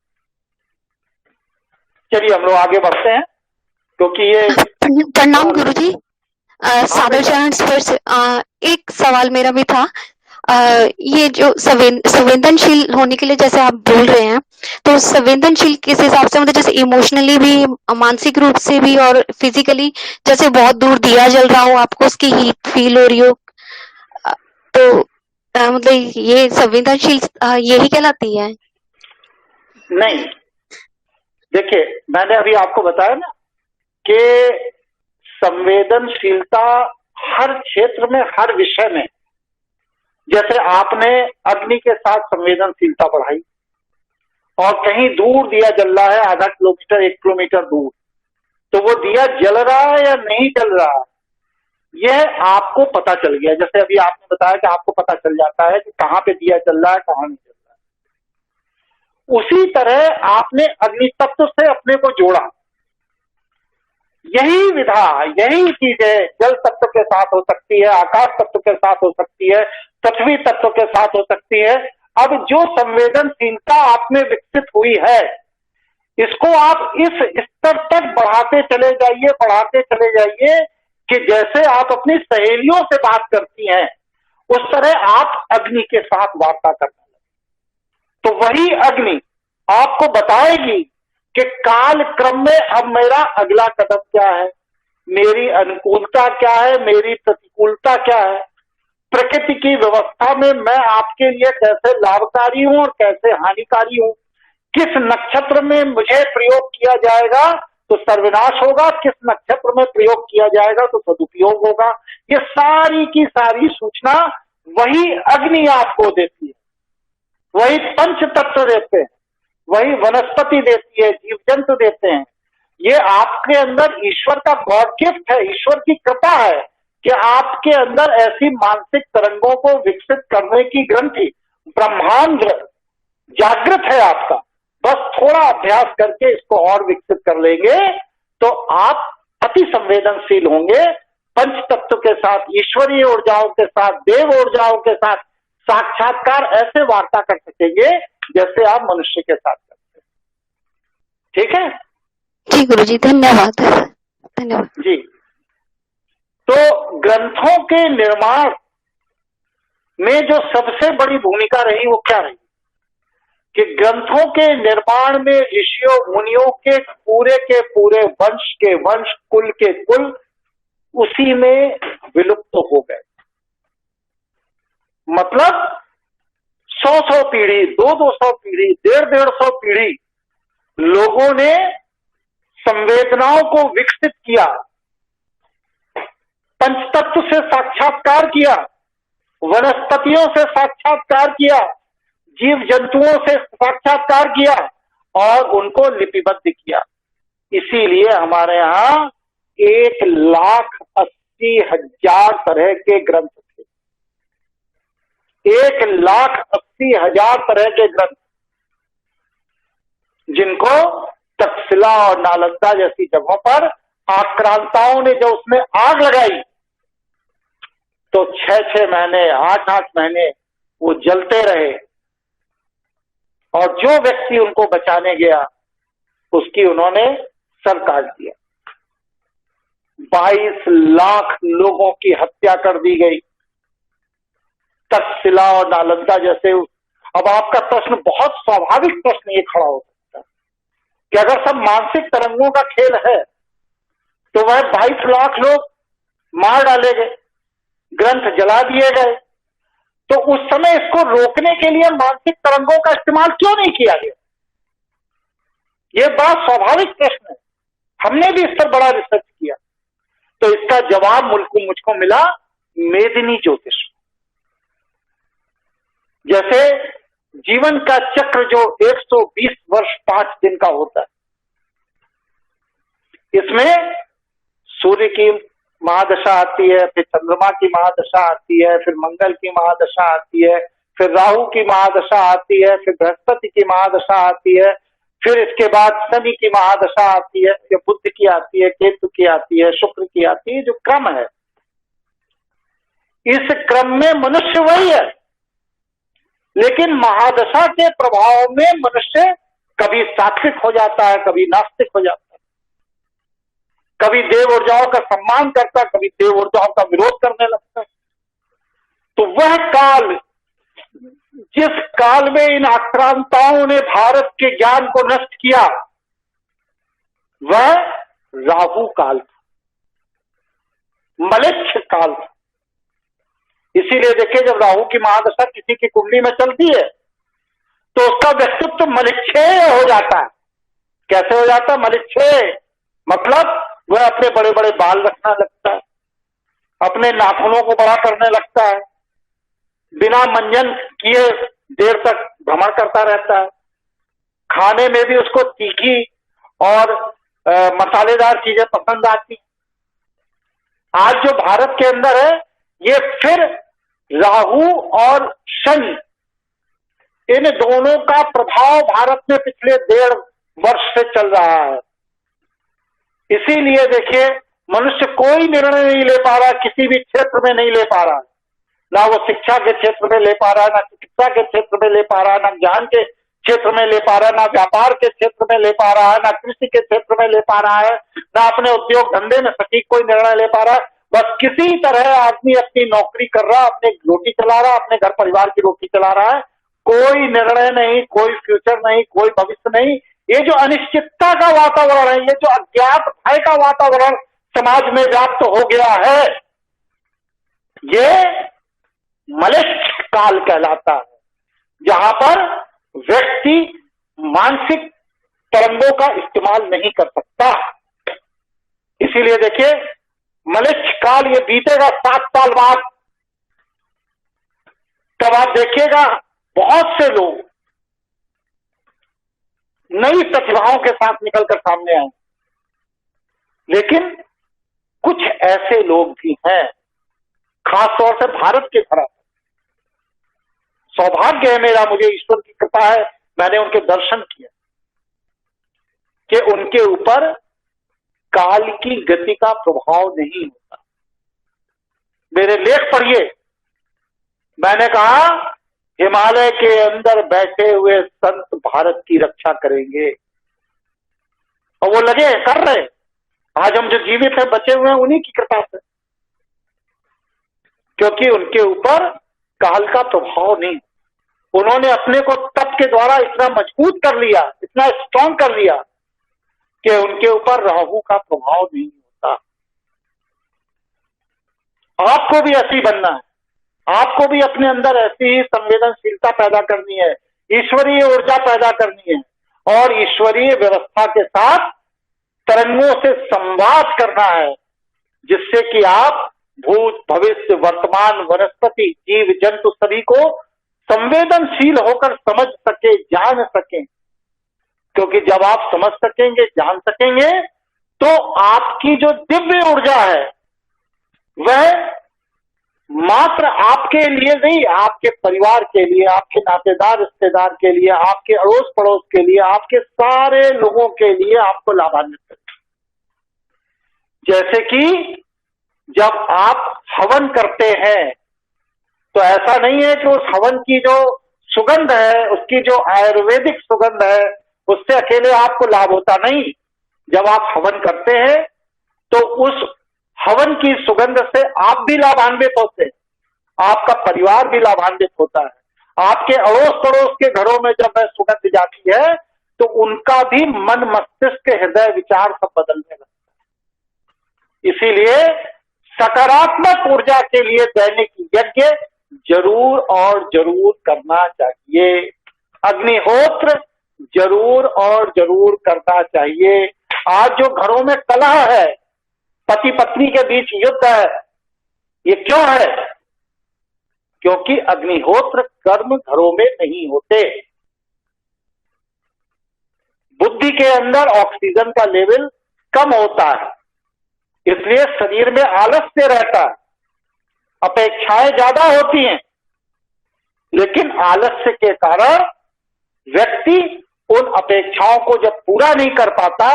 चलिए हम लोग आगे बढ़ते हैं, क्योंकि ये प्रणाम गुरुजी। सादर चरण स्पर्श। एक सवाल मेरा भी था। ये जो संवेदनशील होने के लिए जैसे आप बोल रहे हैं, तो संवेदनशील किस हिसाब से, मतलब जैसे इमोशनली भी, मानसिक रूप से भी, और फिजिकली, जैसे बहुत दूर दिया जल रहा हो, आपको उसकी हीट फील हो रही हो, तो मतलब ये संवेदनशील यही कहलाती है? नहीं, देखिए मैंने अभी आपको बताया ना कि संवेदनशीलता हर क्षेत्र में, हर विषय में। जैसे आपने अग्नि के साथ संवेदनशीलता बढ़ाई, और कहीं दूर दिया जल रहा है, आधा किलोमीटर 1 किलोमीटर दूर, तो वो दिया जल रहा है या नहीं जल रहा है, यह आपको पता चल गया। जैसे अभी आपने बताया कि आपको पता चल जाता है कि कहाँ पे दिया जल रहा है, कहाँ नहीं जल रहा है। उसी तरह आपने अग्नि तत्व से अपने को जोड़ा। यही विधा, यही चीजें जल तत्व के साथ हो सकती है, आकाश तत्व के साथ हो सकती है, पृथ्वी तत्व के साथ हो सकती है। अब जो संवेदनशीलता आप में विकसित हुई है, इसको आप इस स्तर तक बढ़ाते चले जाइए, बढ़ाते चले जाइए, कि जैसे आप अपनी सहेलियों से बात करती हैं, उस तरह आप अग्नि के साथ वार्ता करने लगे। तो वही अग्नि आपको बताएगी कि काल क्रम में अब मेरा अगला कदम क्या है, मेरी अनुकूलता क्या है, मेरी प्रतिकूलता क्या है, प्रकृति की व्यवस्था में मैं आपके लिए कैसे लाभकारी हूं और कैसे हानिकारी हूं, किस नक्षत्र में मुझे प्रयोग किया जाएगा तो सर्वनाश होगा, किस नक्षत्र में प्रयोग किया जाएगा तो सदुपयोग होगा। ये सारी की सारी सूचना वही अग्नि आपको देती है, वही पंच तत्व देते हैं, वही वनस्पति देती है, जीव जंतु देते हैं। ये आपके अंदर ईश्वर का गॉड गिफ्ट है, ईश्वर की कृपा है कि आपके अंदर ऐसी मानसिक तरंगों को विकसित करने की ग्रंथि, ब्रह्मांड जागृत है आपका। बस थोड़ा अभ्यास करके इसको और विकसित कर लेंगे तो आप अति संवेदनशील होंगे। पंच तत्व के साथ, ईश्वरीय ऊर्जाओं के साथ, देव ऊर्जाओं के साथ साक्षात्कार ऐसे वार्ता कर सकेंगे जैसे आप मनुष्य के साथ करते हैं। ठीक है जी गुरुजी, धन्यवाद। धन्यवाद जी। तो ग्रंथों के निर्माण में जो सबसे बड़ी भूमिका रही वो क्या रही कि ग्रंथों के निर्माण में ऋषियों मुनियों के पूरे वंश के वंश, कुल के कुल उसी में विलुप्त हो गए। मतलब 100 पीढ़ी, 200 पीढ़ी, 150 पीढ़ी लोगों ने संवेदनाओं को विकसित किया, पंचतत्व से साक्षात्कार किया, वनस्पतियों से साक्षात्कार किया, जीव जंतुओं से साक्षात्कार किया और उनको लिपिबद्ध किया। इसीलिए हमारे यहाँ 1,80,000 तरह के ग्रंथ थे, 1,80,000 तरह के ग्रंथ, जिनको तक्षशिला और नालंदा जैसी जगहों पर आक्रांताओं ने जो उसमें आग लगाई तो 6-6 महीने, 8-8 महीने वो जलते रहे, और जो व्यक्ति उनको बचाने गया उसकी उन्होंने सर काट दिया। 22 लाख लोगों की हत्या कर दी गई तक्षशिला और नालंदा जैसे। अब आपका प्रश्न, बहुत स्वाभाविक प्रश्न ये खड़ा हो सकता है कि अगर सब मानसिक तरंगों का खेल है तो वह 22 लाख लोग मार डाले गए, ग्रंथ जला दिए गए, तो उस समय इसको रोकने के लिए मानसिक तरंगों का इस्तेमाल क्यों नहीं किया गया? यह बड़ा स्वाभाविक प्रश्न है। हमने भी इस पर बड़ा रिसर्च किया तो इसका जवाब मुझको मिला मेदिनी ज्योतिष। जैसे जीवन का चक्र जो 120 वर्ष 5 दिन का होता है, इसमें सूर्य की महादशा आती है, फिर चंद्रमा की महादशा आती है, फिर मंगल की महादशा आती है, फिर राहु की महादशा आती है, फिर बृहस्पति की महादशा आती है, फिर इसके बाद शनि की महादशा आती है, फिर बुध की आती है, केतु की आती है, शुक्र की आती है। जो क्रम है, इस क्रम में मनुष्य वही है, लेकिन महादशा के प्रभाव में मनुष्य कभी सात्विक हो जाता है, कभी नास्तिक हो जाता है, कभी देव ऊर्जाओं का सम्मान करता है, कभी देव ऊर्जाओं का विरोध करने लगता है। तो वह काल, जिस काल में इन आक्रांताओं ने भारत के ज्ञान को नष्ट किया, वह राहु काल था, मलेच्छ काल था। इसीलिए देखिए, जब राहु की महादशा किसी की कुंडली में चलती है तो उसका व्यक्तित्व मलिच्छेय हो जाता है। कैसे हो जाता है? मलिच्छेय मतलब वह अपने बड़े बड़े बाल रखने लगता है, अपने नाखूनों को बड़ा करने लगता है, बिना मंजन किए देर तक भ्रमण करता रहता है, खाने में भी उसको तीखी और मसालेदार चीजें पसंद आती। आज जो भारत के अंदर है, ये फिर राहु और शनि, इन दोनों का प्रभाव भारत में पिछले 1.5 वर्ष से चल रहा है। इसीलिए देखिए, मनुष्य कोई निर्णय नहीं ले पा रहा, किसी भी क्षेत्र में नहीं ले पा रहा, ना वो शिक्षा के क्षेत्र में ले पा रहा है, ना चिकित्सा के क्षेत्र में ले पा रहा है, ना ज्ञान के क्षेत्र में ले पा रहा है, ना व्यापार के क्षेत्र में ले पा रहा है, ना कृषि के क्षेत्र में ले पा रहा है, ना अपने उद्योग धंधे में सटीक कोई निर्णय ले पा रहा है। बस किसी तरह आदमी अपनी नौकरी कर रहा, अपने रोटी चला रहा, अपने घर परिवार की रोटी चला रहा है। कोई निर्णय नहीं, कोई फ्यूचर नहीं, कोई भविष्य नहीं। ये जो अनिश्चितता का वातावरण है, ये जो अज्ञात भय का वातावरण समाज में व्याप्त हो गया है, ये मलेच्छ काल कहलाता है, जहां पर व्यक्ति मानसिक तरंगों का इस्तेमाल नहीं कर सकता। इसीलिए देखिए, मलेच्छ काल ये बीतेगा 7 साल बाद, तब आप देखिएगा बहुत से लोग नई प्रतिभाओं के साथ निकलकर सामने आए। लेकिन कुछ ऐसे लोग भी हैं, खासतौर से भारत के धरा, सौभाग्य है मेरा, मुझे ईश्वर की कृपा है, मैंने उनके दर्शन किए कि उनके ऊपर काल की गति का प्रभाव नहीं होता। मेरे लेख पढ़िए, मैंने कहा हिमालय के अंदर बैठे हुए संत भारत की रक्षा करेंगे, और वो लगे कर रहे। आज हम जो जीवित हैं, बचे हुए हैं, उन्हीं की कृपा से, क्योंकि उनके ऊपर काल का प्रभाव नहीं। उन्होंने अपने को तप के द्वारा इतना मजबूत कर लिया, इतना स्ट्रांग कर लिया कि उनके ऊपर राहु का प्रभाव नहीं होता। आपको भी ऐसी बनना है, आपको भी अपने अंदर ऐसी ही संवेदनशीलता पैदा करनी है, ईश्वरीय ऊर्जा पैदा करनी है, और ईश्वरीय व्यवस्था के साथ तरंगों से संवाद करना है, जिससे कि आप भूत भविष्य वर्तमान वनस्पति जीव जंतु सभी को संवेदनशील होकर समझ सके, जान सके। क्योंकि जब आप समझ सकेंगे, जान सकेंगे, तो आपकी जो दिव्य ऊर्जा है वह मात्र आपके लिए नहीं, आपके परिवार के लिए, आपके नातेदार रिश्तेदार के लिए, आपके अड़ोस पड़ोस के लिए, आपके सारे लोगों के लिए आपको लाभान्वित करेगी। जैसे कि जब आप हवन करते हैं, तो ऐसा नहीं है कि उस हवन की जो सुगंध है, उसकी जो आयुर्वेदिक सुगंध है, उससे अकेले आपको लाभ होता नहीं। जब आप हवन करते हैं तो उस हवन की सुगंध से आप भी लाभान्वित होते हैं, आपका परिवार भी लाभान्वित होता है, आपके अड़ोस पड़ोस के घरों में जब वह सुगंध जाती है तो उनका भी मन मस्तिष्क हृदय विचार सब बदलने लगता है। इसीलिए सकारात्मक ऊर्जा के लिए दैनिक यज्ञ जरूर और जरूर करना चाहिए, अग्निहोत्र जरूर और जरूर करना चाहिए। आज जो घरों में कलह है, पति पत्नी के बीच युद्ध है, ये क्यों है? क्योंकि अग्निहोत्र कर्म घरों में नहीं होते। बुद्धि के अंदर ऑक्सीजन का लेवल कम होता है, इसलिए शरीर में आलस्य रहता है, अपेक्षाएं ज्यादा होती हैं। लेकिन आलस्य के कारण व्यक्ति उन अपेक्षाओं को जब पूरा नहीं कर पाता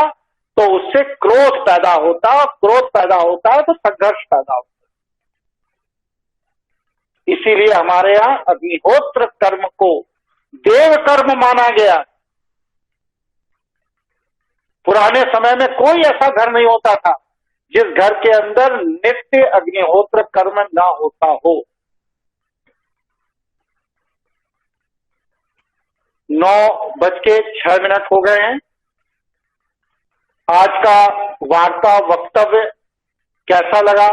तो उससे क्रोध पैदा होता है, क्रोध पैदा होता है तो संघर्ष पैदा होता है। इसीलिए हमारे यहां अग्निहोत्र कर्म को देव कर्म माना गया। पुराने समय में कोई ऐसा घर नहीं होता था जिस घर के अंदर नित्य अग्निहोत्र कर्म ना होता हो। 9:06 हो गए हैं। आज का वार्ता वक्तव्य कैसा लगा,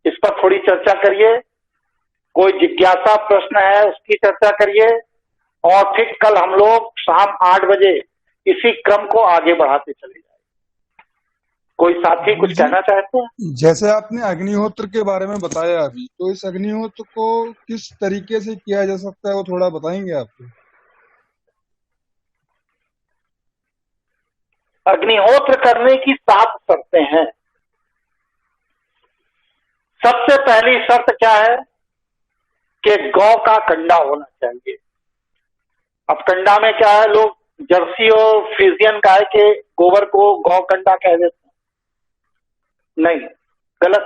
इस पर थोड़ी चर्चा करिए। कोई जिज्ञासा प्रश्न है उसकी चर्चा करिए, और फिर कल हम लोग शाम 8 बजे इसी क्रम को आगे बढ़ाते चले जाएंगे। कोई साथी कुछ कहना चाहते हैं? जैसे आपने अग्निहोत्र के बारे में बताया अभी, तो इस अग्निहोत्र को किस तरीके से किया जा सकता है वो थोड़ा बताएंगे आप? अग्निहोत्र करने की 7 शर्तें हैं। सबसे पहली शर्त क्या है कि गौ का कंडा होना चाहिए। अब कंडा में क्या है, लोग जर्सी और फ्रीजियन गाय के गोबर को गौ कंडा कह देते हैं। नहीं, गलत,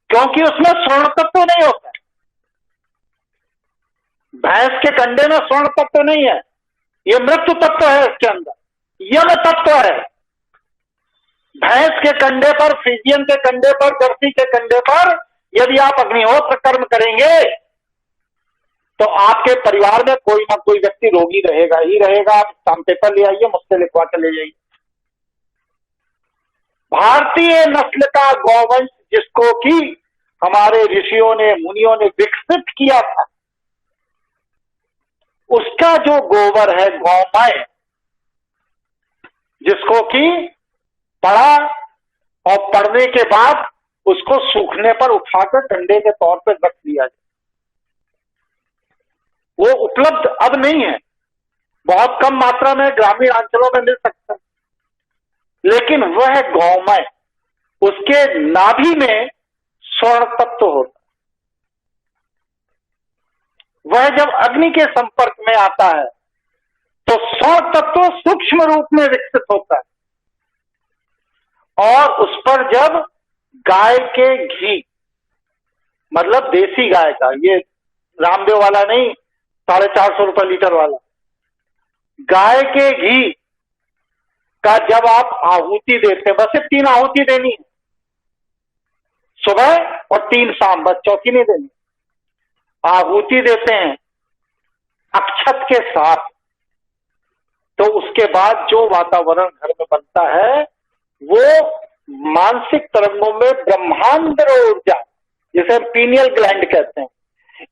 क्योंकि उसमें स्वर्ण तत्व नहीं होता। भैंस के कंडे में स्वर्ण तत्व नहीं है, ये मृत्यु तत्व है, इसके अंदर यम तत्व है। भैंस के कंडे पर, फ्रीजियन के कंडे पर, जर्सी के कंडे पर यदि आप अग्निहोत्र कर्म करेंगे तो आपके परिवार में कोई ना कोई व्यक्ति रोगी रहेगा ही रहेगा। आप स्टाम्प पेपर ले आइए, मुझसे लिखवा कर ले जाइए। भारतीय नस्ल का गौवंश जिसको कि हमारे ऋषियों ने, मुनियों ने विकसित किया था, उसका जो गोबर है गौमय, जिसको कि पड़ा और पड़ने के बाद उसको सूखने पर उठाकर कंडे के तौर पर रख दिया जाए, वो उपलब्ध अब नहीं है। बहुत कम मात्रा में ग्रामीण अंचलों में मिल सकता है, लेकिन वह गौमय, उसके नाभि में स्वर्ण तत्व होता है। वह जब अग्नि के संपर्क में आता है तो स्वर्ण तत्व सूक्ष्म रूप में विकसित होता है, और उस पर जब गाय के घी, मतलब देसी गाय का, ये रामदेव वाला नहीं, 450 रुपए लीटर वाला, गाय के घी का जब आप आहुति देते हैं, बस 3 आहुति देनी है, सुबह और 3 शाम, बस चौथी नहीं देनी। आहुति देते हैं अक्षत के साथ, तो उसके बाद जो वातावरण घर में बनता है वो मानसिक तरंगों में ब्रह्मांड ऊर्जा, जिसे पीनियल ग्लैंड कहते हैं,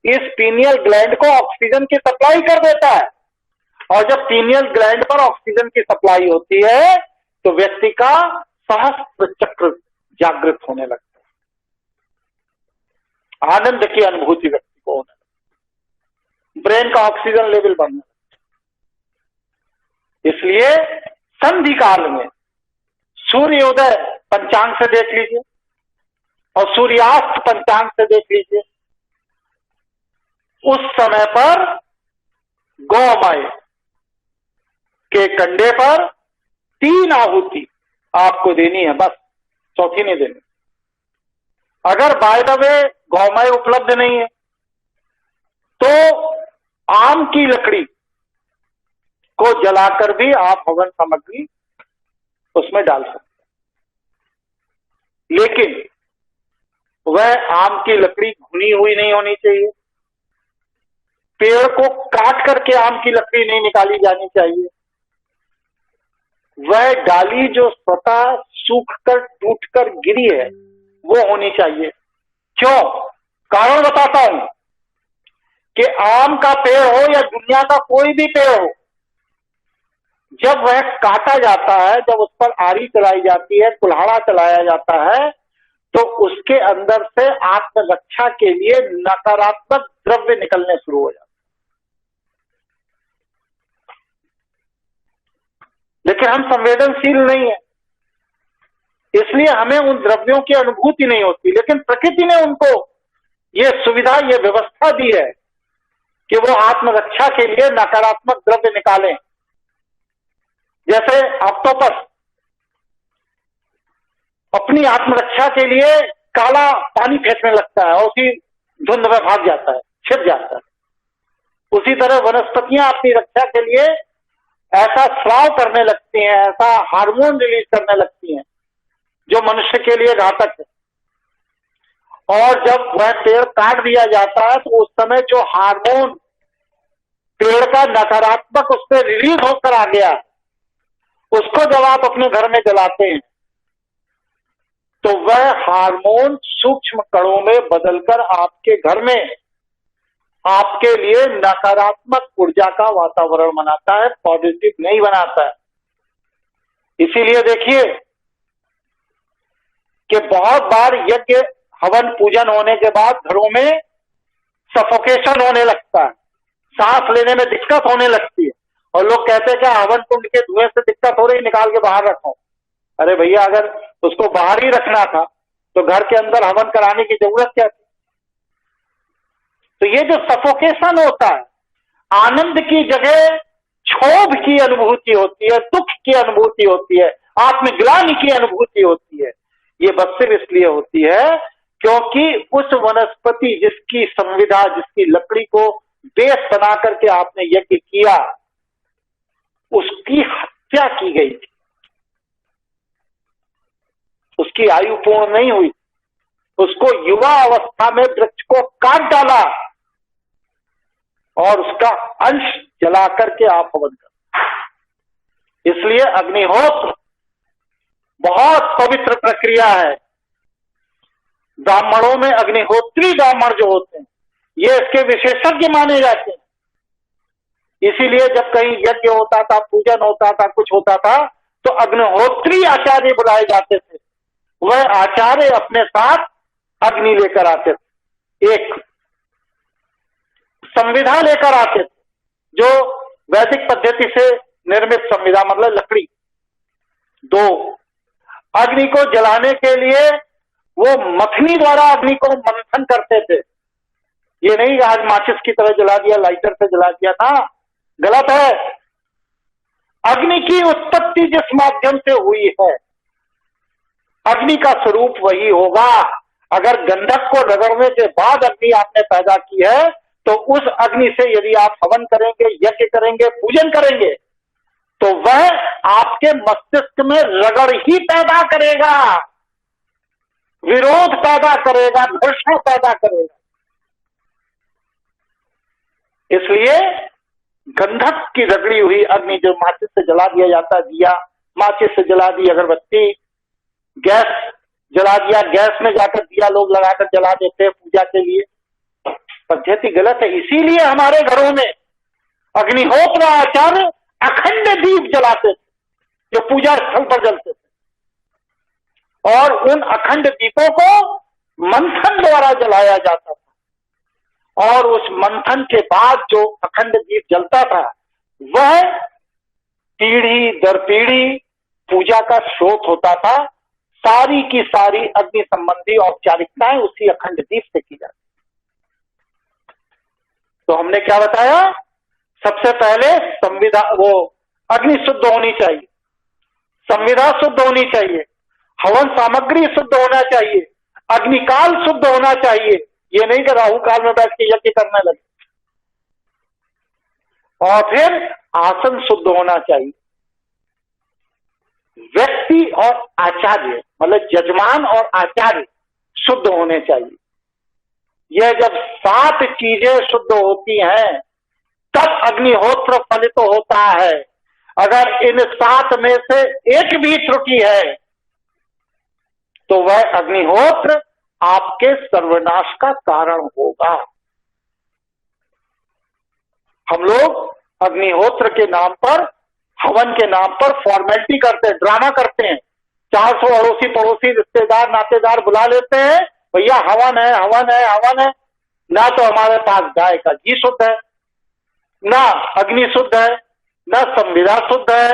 इस पीनियल ग्लैंड को ऑक्सीजन की सप्लाई कर देता है। और जब पीनियल ग्लैंड पर ऑक्सीजन की सप्लाई होती है तो व्यक्ति का सहस्त्र चक्र जागृत होने लगता है, आनंद की अनुभूति व्यक्ति को होने लगती है, ब्रेन का ऑक्सीजन लेवल बढ़ने लगता है। इसलिए संधि काल में सूर्योदय पंचांग से देख लीजिए और सूर्यास्त पंचांग से देख लीजिए, उस समय पर गौमय के कंडे पर 3 आहुति आपको देनी है, बस चौथी नहीं देनी। अगर बाय द वे गौमय उपलब्ध नहीं है तो आम की लकड़ी को जलाकर भी आप हवन सामग्री उसमें डाल सकते हैं, लेकिन वह आम की लकड़ी घुनी हुई नहीं होनी चाहिए। पेड़ को काट करके आम की लकड़ी नहीं निकाली जानी चाहिए। वह डाली जो स्वतः सूखकर टूटकर गिरी है वो होनी चाहिए। क्यों? कारण बताता हूं कि आम का पेड़ हो या दुनिया का कोई भी पेड़ हो, जब वह काटा जाता है, जब उस पर आरी चलाई जाती है, कुल्हाड़ा चलाया जाता है, तो उसके अंदर से आत्मरक्षा के लिए नकारात्मक द्रव्य निकलने शुरू हो जाते। लेकिन हम संवेदनशील नहीं है, इसलिए हमें उन द्रव्यों की अनुभूति नहीं होती। लेकिन प्रकृति ने उनको ये सुविधा, ये व्यवस्था दी है कि वो आत्मरक्षा के लिए नकारात्मक द्रव्य निकालें। जैसे ऑक्टोपस अपनी आत्मरक्षा के लिए काला पानी फेंकने लगता है और उसी धुंध में भाग जाता है, छिप जाता है। उसी तरह वनस्पतियां अपनी रक्षा के लिए ऐसा स्राव करने लगती हैं, ऐसा हार्मोन रिलीज करने लगती हैं जो मनुष्य के लिए घातक है। और जब वह पेड़ काट दिया जाता है तो उस समय जो हार्मोन पेड़ का नकारात्मक उस पर रिलीज होकर आ गया, उसको जब आप अपने घर में जलाते हैं तो वह हार्मोन सूक्ष्म कणों में बदलकर आपके घर में आपके लिए नकारात्मक ऊर्जा का वातावरण बनाता है, पॉजिटिव नहीं बनाता है। इसीलिए देखिए कि बहुत बार यज्ञ हवन पूजन होने के बाद घरों में सफोकेशन होने लगता है, सांस लेने में दिक्कत होने लगती है, और लोग कहते हैं कि हवन कुंड के धुएं से दिक्कत हो रही, निकाल के बाहर रखो। अरे भैया, अगर उसको बाहर ही रखना था तो घर के अंदर हवन कराने की जरूरत क्या थी? तो ये जो सफोकेशन होता है, आनंद की जगह क्षोभ की अनुभूति होती है, दुख की अनुभूति होती है, आत्मग्लानि की अनुभूति होती है। ये बस सिर्फ इसलिए होती है क्योंकि उस वनस्पति जिसकी संविधा, जिसकी लकड़ी को बेस बना करके आपने यज्ञ किया, उसकी हत्या की गई थी, उसकी आयु पूर्ण नहीं हुई, उसको युवा अवस्था में वृक्ष को काट डाला और उसका अंश जला करके आप हवन कर। इसलिए अग्निहोत्र बहुत पवित्र प्रक्रिया है। ब्राह्मणों में अग्निहोत्री ब्राह्मण जो होते हैं, ये इसके विशेषज्ञ माने जाते हैं। इसीलिए जब कहीं यज्ञ होता था, पूजन होता था, कुछ होता था, तो अग्निहोत्री आचार्य बुलाए जाते थे। वह आचार्य अपने साथ अग्नि लेकर आते थे, एक संविधा लेकर आते थे, जो वैदिक पद्धति से निर्मित संविधा, मतलब लकड़ी। दो, अग्नि को जलाने के लिए वो मथनी द्वारा अग्नि को मंथन करते थे। ये नहीं कि आज माचिस की तरह जला दिया, लाइटर से जला दिया था, गलत है। अग्नि की उत्पत्ति जिस माध्यम से हुई है, अग्नि का स्वरूप वही होगा। अगर गंधक को रगड़ने के बाद अग्नि आपने पैदा की है, तो उस अग्नि से यदि आप हवन करेंगे, यज्ञ करेंगे, पूजन करेंगे, तो वह आपके मस्तिष्क में रगड़ ही पैदा करेगा, विरोध पैदा करेगा, घर्षण पैदा करेगा। इसलिए गंधक की रगड़ी हुई अग्नि जो माचिस से जला दिया जाता, दिया माचिस से जला दी, अगरबत्ती, गैस जला दिया, गैस में जाकर दिया लोग लगाकर जला देते हैं पूजा के लिए, पद्धति गलत है। इसीलिए हमारे घरों में अग्निहोत्र आचार्य अखंड दीप जलाते थे, जो पूजा स्थल पर जलते थे, और उन अखंड दीपों को मंथन द्वारा जलाया जाता था, और उस मंथन के बाद जो अखंड दीप जलता था, वह पीढ़ी दर पीढ़ी पूजा का स्रोत होता था। सारी की सारी अग्नि संबंधी औपचारिकताएं उसी अखंड दीप से की जाती। तो हमने क्या बताया? सबसे पहले संविधा, वो अग्नि शुद्ध होनी चाहिए, संविधा शुद्ध होनी चाहिए, हवन सामग्री शुद्ध होना चाहिए, अग्निकाल शुद्ध होना चाहिए। ये नहीं कि राहु काल में बैठ के यज्ञ करने लगे। और फिर आसन शुद्ध होना चाहिए। व्यक्ति और आचार्य, मतलब यजमान और आचार्य शुद्ध होने चाहिए। यह जब 7 चीजें शुद्ध होती हैं, तब अग्निहोत्र फलित होता है। अगर इन 7 में से एक भी त्रुटि है, तो वह अग्निहोत्र आपके सर्वनाश का कारण होगा। हम लोग अग्निहोत्र के नाम पर, हवन के नाम पर फॉर्मेलिटी करते हैं, ड्रामा करते हैं 400 अड़ोसी पड़ोसी रिश्तेदार नातेदार बुला लेते हैं, भैया हवन है हवन है हवन है। ना तो हमारे पास गाय का घी शुद्ध है, ना अग्नि शुद्ध है, ना संविदा शुद्ध है,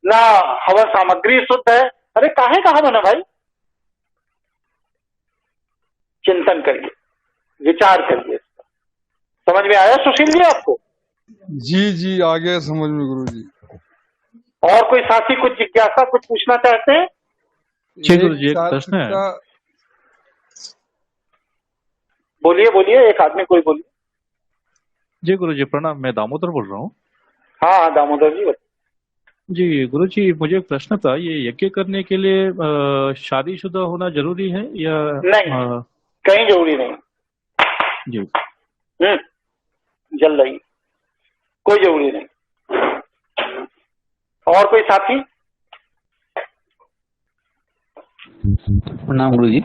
ना हवन सामग्री शुद्ध है। अरे काहे का हवन है भाई? चिंतन करिए, विचार करिए। समझ में आया सुशील जी आपको? जी आ गया समझ में गुरु जी। और कोई साथी कुछ जिज्ञासा कुछ पूछना चाहते हैं? जी गुरु जी, एक प्रश्न है। बोलिए बोलिए, एक आदमी कोई बोलिए। जी गुरु जी प्रणाम, मैं दामोदर बोल रहा हूँ। हाँ दामोदर जी बताइए। जी गुरु जी, मुझे एक प्रश्न था, ये यज्ञ करने के लिए शादीशुदा होना जरूरी है या नहीं? कहीं जरूरी नहीं जी। जल रही, कोई जरूरी नहीं। और कोई साथी? प्रणाम गुरु जी।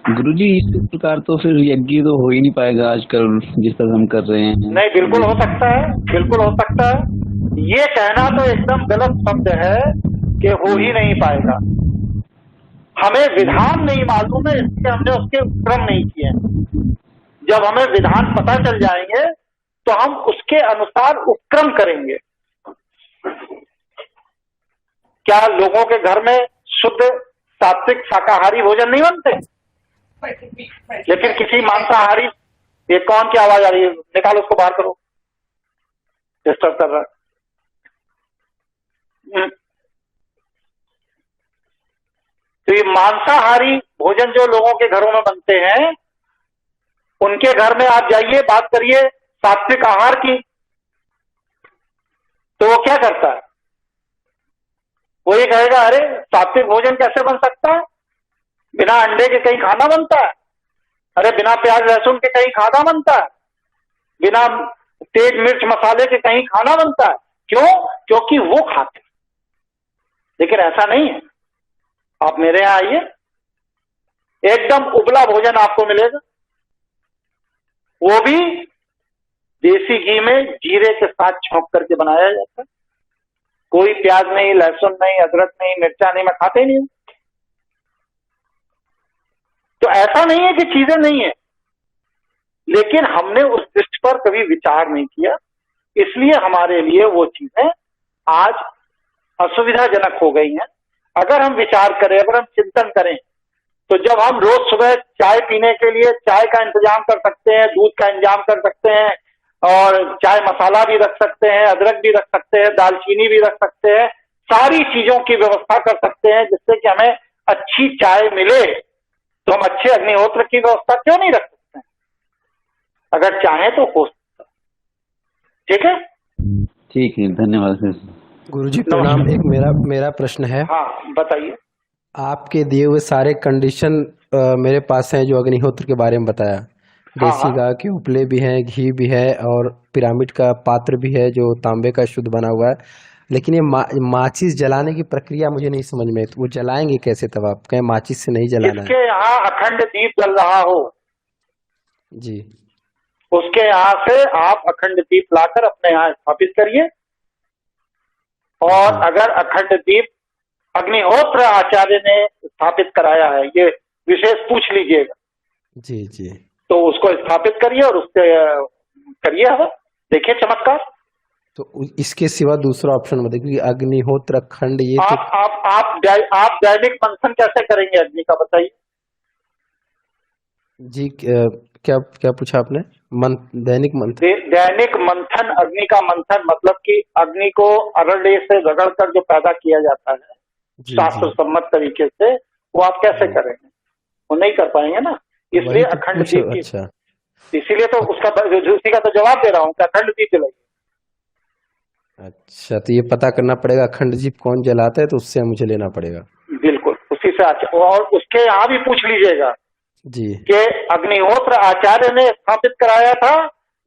गुरु जी इस प्रकार तो फिर यज्ञ तो हो ही नहीं पाएगा आजकल जिस तरह हम कर रहे हैं। नहीं, बिल्कुल हो सकता है, बिल्कुल हो सकता है। ये कहना तो एकदम गलत शब्द है कि हो ही नहीं पाएगा। हमें विधान नहीं मालूम है, इसलिए हमने उसके उपक्रम नहीं किए। जब हमें विधान पता चल जाएंगे तो हम उसके अनुसार उपक्रम करेंगे। क्या लोगों के घर में शुद्ध सात्विक शाकाहारी भोजन नहीं बनते? लेकिन किसी मांसाहारी, ये कौन की आवाज आ रही है? निकालो, उसको बाहर करो, डिस्टर्ब कर रहा है। तो ये मांसाहारी भोजन जो लोगों के घरों में बनते हैं, उनके घर में आप जाइए, बात करिए सात्विक आहार की, तो वो क्या करता है? वो ये कहेगा अरे सात्विक भोजन कैसे बन सकता है? बिना अंडे के कहीं खाना बनता है? अरे बिना प्याज लहसुन के कहीं खाना बनता है? बिना तेज मिर्च मसाले के कहीं खाना बनता है? क्यों? क्योंकि वो खाते। लेकिन ऐसा नहीं है। आप मेरे यहां आइए, एकदम उबला भोजन आपको मिलेगा, वो भी देसी घी में जीरे के साथ छौंक करके बनाया जाता है। कोई प्याज नहीं, लहसुन नहीं, अदरक नहीं, मिर्चा नहीं, मैं खाते ही नहीं हूं। तो ऐसा नहीं है कि चीजें नहीं है, लेकिन हमने उस दृष्टि पर कभी विचार नहीं किया, इसलिए हमारे लिए वो चीजें आज असुविधाजनक हो गई हैं। अगर हम विचार करें, अगर हम चिंतन करें, तो जब हम रोज सुबह चाय पीने के लिए चाय का इंतजाम कर सकते हैं, दूध का इंतजाम कर सकते हैं, और चाय मसाला भी रख सकते हैं, अदरक भी रख सकते हैं, दालचीनी भी रख सकते हैं, सारी चीजों की व्यवस्था कर सकते हैं जिससे कि हमें अच्छी चाय मिले, तो हम अच्छे अग्निहोत्र की व्यवस्था क्यों नहीं रख सकते हैं? अगर चाहें तो हो सकता है। ठीक है, ठीक है, धन्यवाद सर। गुरुजी प्रणाम। एक मेरा प्रश्न है। हाँ बताइए। आपके दिए हुए सारे कंडीशन मेरे पास हैं, जो अग्निहोत्र के बारे में बताया। देसी गाय के उपले भी हैं, घी भी है, और पिरामिड का पात्र भी है जो तांबे का शुद्ध बना हुआ है। लेकिन ये माचिस जलाने की प्रक्रिया मुझे नहीं समझ में, तो वो जलाएंगे कैसे? तब आप कहें माचिस से नहीं जलाना है। इसके यहाँ अखंड दीप जल रहा हो जी, उसके यहाँ से आप अखंड दीप लाकर अपने यहाँ स्थापित करिए, और अगर अखंड दीप अग्निहोत्र आचार्य ने स्थापित कराया है, ये विशेष पूछ लीजिएगा। जी जी। तो उसको स्थापित करिए और उससे करिए, अब देखिए चमत्कार। तो इसके सिवा दूसरा ऑप्शन बताइए, क्योंकि अग्निहोत्र अखंड ये आप दैनिक मंथन कैसे करेंगे अग्नि का, बताइए जी। क्या पूछा आपने? दैनिक मंथन? दैनिक मंथन, अग्नि का मंथन मतलब कि अग्नि को अरड़े से रगड़ कर जो पैदा किया जाता है शास्त्र सम्मत तरीके से, वो आप कैसे करेंगे? वो नहीं कर पाएंगे ना, इसलिए अखंड दीप। अच्छा, इसीलिए तो उसी का तो जवाब दे रहा हूँ कि अखंड दीप जलाइए। अच्छा, तो ये पता करना पड़ेगा अखंड दीप कौन जलाता है, तो उससे मुझे लेना पड़ेगा। बिल्कुल, उसी से। और उसके यहाँ भी पूछ लीजिएगा जी कि अग्निहोत्र आचार्य ने स्थापित कराया था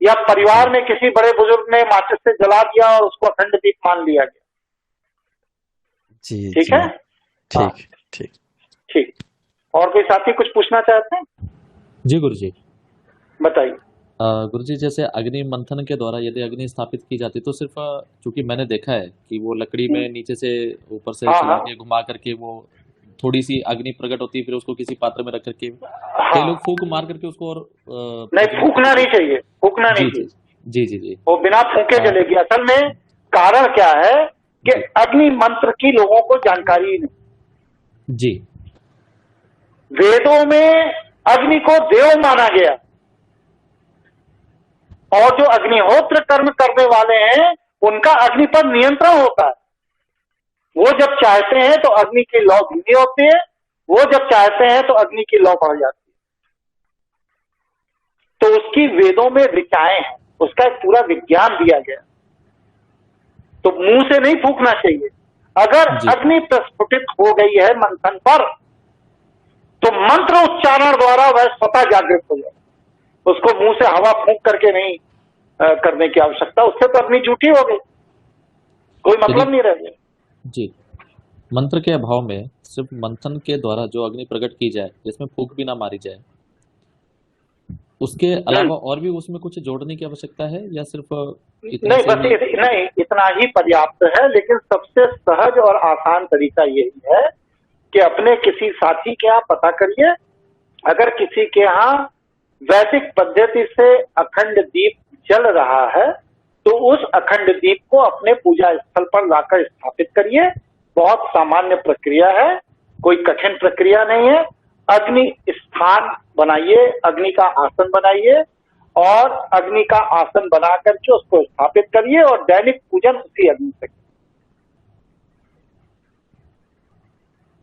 या परिवार में किसी बड़े बुजुर्ग ने माचिस से जला दिया और उसको अखंड दीप मान लिया गया। जी, ठीक है, ठीक ठीक ठीक। और कोई साथी कुछ पूछना चाहते हैं? जी गुरुजी, बताइए। गुरुजी, जैसे अग्नि मंथन के द्वारा यदि अग्नि स्थापित की जाती तो सिर्फ, चूंकि मैंने देखा है कि वो लकड़ी में नीचे से ऊपर से चला के घुमा करके वो थोड़ी सी अग्नि प्रकट होती है, फिर उसको किसी पात्र में रख करके हाँ। कई लोग फूंक मार करके उसको और नहीं, फूकना नहीं चाहिए, फूकना जी नहीं जी चाहिए, जी जी जी वो बिना फूके हाँ। जलेगी। असल में कारण क्या है कि अग्नि मंत्र की लोगों को जानकारी नहीं। जी वेदों में अग्नि को देव माना गया, और जो अग्निहोत्र कर्म करने वाले हैं उनका अग्नि पर नियंत्रण होता है। वो जब चाहते हैं तो अग्नि की लौ धीमी होती है, वो जब चाहते हैं तो अग्नि की लौ बढ़ जाती है। तो उसकी वेदों में ऋचाएं हैं, उसका एक पूरा विज्ञान दिया गया। तो मुंह से नहीं फूकना चाहिए। अगर जी। अग्नि प्रस्फुटित हो गई है मंथन पर, तो मंत्र उच्चारण द्वारा वह स्वतः जागृत हो जाए। उसको मुंह से हवा फूंक करके नहीं करने की आवश्यकता, उससे तो अग्नि झूठी हो गई, कोई मतलब नहीं रह गया। जी मंत्र के अभाव में सिर्फ मंथन के द्वारा जो अग्नि प्रकट की जाए, जिसमें फूंक भी ना मारी जाए, उसके अलावा और भी उसमें कुछ जोड़ने की आवश्यकता है या सिर्फ इतने नहीं, से बस ही? नहीं, इतना ही पर्याप्त है। लेकिन सबसे सहज और आसान तरीका यही है कि अपने किसी साथी के यहाँ पता करिए, अगर किसी के यहाँ वैदिक पद्धति से अखंड दीप जल रहा है तो उस अखंड दीप को अपने पूजा स्थल पर लाकर स्थापित करिए। बहुत सामान्य प्रक्रिया है, कोई कठिन प्रक्रिया नहीं है। अग्नि स्थान बनाइए, अग्नि का आसन बनाइए, और अग्नि का आसन बना करके उसको स्थापित करिए और दैनिक पूजन उसी अग्नि से।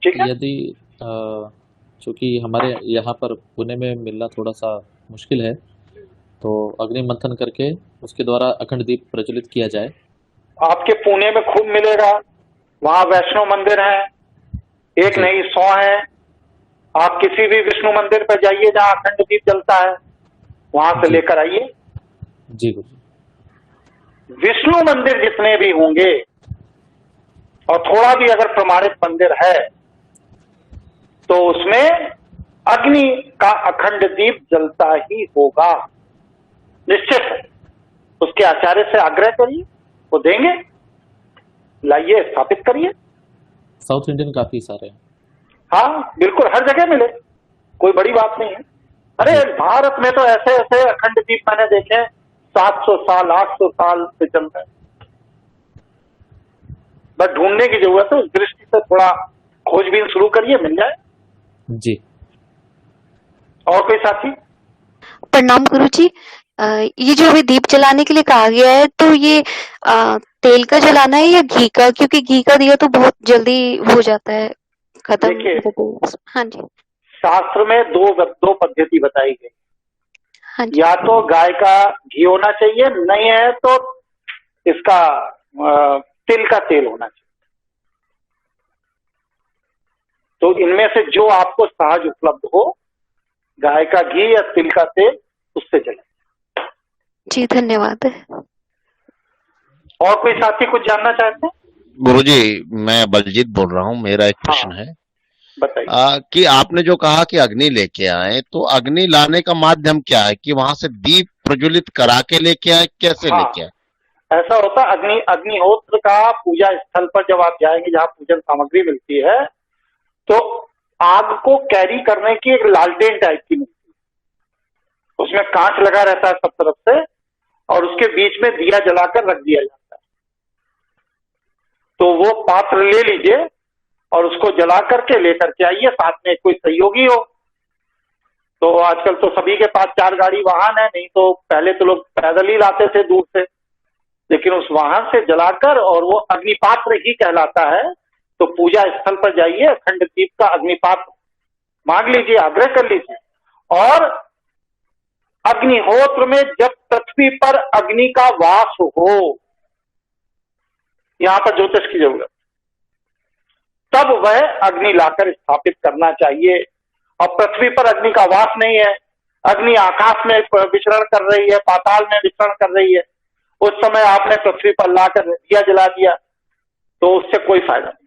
ठीक है। यदि चूंकि हमारे यहाँ पर पुणे में मिलना थोड़ा सा मुश्किल है, तो अग्नि मंथन करके उसके द्वारा अखंड दीप प्रज्वलित किया जाए। आपके पुणे में खूब मिलेगा, वहां वैष्णो मंदिर है, एक जी। नहीं 100 है। आप किसी भी विष्णु मंदिर पर जाइए जहां अखंड दीप जलता है, वहां से जी। लेकर आइए। जी गुरु। विष्णु मंदिर जितने भी होंगे, और थोड़ा भी अगर प्रमाणित मंदिर है, तो उसमें अग्नि का अखंड दीप जलता ही होगा, निश्चित है। उसके आचार्य से आग्रह करिए, वो देंगे, लाइए, स्थापित करिए। साउथ इंडियन काफी सारे हैं। हाँ बिल्कुल, हर जगह मिले, कोई बड़ी बात नहीं है। अरे भारत में तो ऐसे ऐसे अखंड दीप मैंने देखे 700 साल 800 साल से चल रहे हैं। बस ढूंढने की जरूरत है, उस दृष्टि से थोड़ा खोजबीन शुरू करिए, मिल जाए। जी और कोई साथी? प्रणाम गुरुजी। ये जो अभी दीप जलाने के लिए कहा गया है, तो ये तेल का जलाना है या घी का? क्योंकि घी का दिया तो बहुत जल्दी हो जाता है खत्म। देखिए, हाँ जी। शास्त्र में दो पद्धति बताई गई। हाँ जी। या तो गाय का घी होना चाहिए, नहीं है तो इसका तिल का तेल होना चाहिए। तो इनमें से जो आपको सहज उपलब्ध हो, गाय का घी या तिल का तेल, उससे जलाएं। जी धन्यवाद। और कोई साथी कुछ जानना चाहते हैं? गुरुजी, मैं बलजीत बोल रहा हूँ। मेरा एक प्रश्न है, बताइए। कि आपने जो कहा कि अग्नि लेके आए, तो अग्नि लाने का माध्यम क्या है? कि वहां से दीप प्रज्वलित करा के लेके आए, कैसे हाँ, लेके आए? ऐसा होता है। अग्निहोत्र का पूजा स्थल पर जब आप जाएंगे, जहाँ पूजन सामग्री मिलती है, तो आग को कैरी करने की एक लालटेन टाइप की मिलती है। उसमें कांच लगा रहता है सब तरफ से, और उसके बीच में दिया जलाकर रख दिया जाता है। तो वो पात्र ले लीजिए और उसको जला करके लेकर के आइए, साथ में कोई सहयोगी हो। तो आजकल तो सभी के पास 4 गाड़ी वाहन है, नहीं तो पहले तो लोग पैदल ही लाते थे दूर से, लेकिन उस वाहन से जलाकर, और वो अग्निपात्र ही कहलाता है। तो पूजा स्थल पर जाइए, अखंड दीप का अग्निपात्र मांग लीजिए, आग्रह कर लीजिए। और अग्निहोत्र में जब पृथ्वी पर अग्नि का वास हो, यहां पर ज्योतिष की जरूरत, तब वह अग्नि लाकर स्थापित करना चाहिए। और पृथ्वी पर अग्नि का वास नहीं है, अग्नि आकाश में विचरण कर रही है, पाताल में विचरण कर रही है, उस समय आपने पृथ्वी पर लाकर दिया जला दिया, तो उससे कोई फायदा नहीं।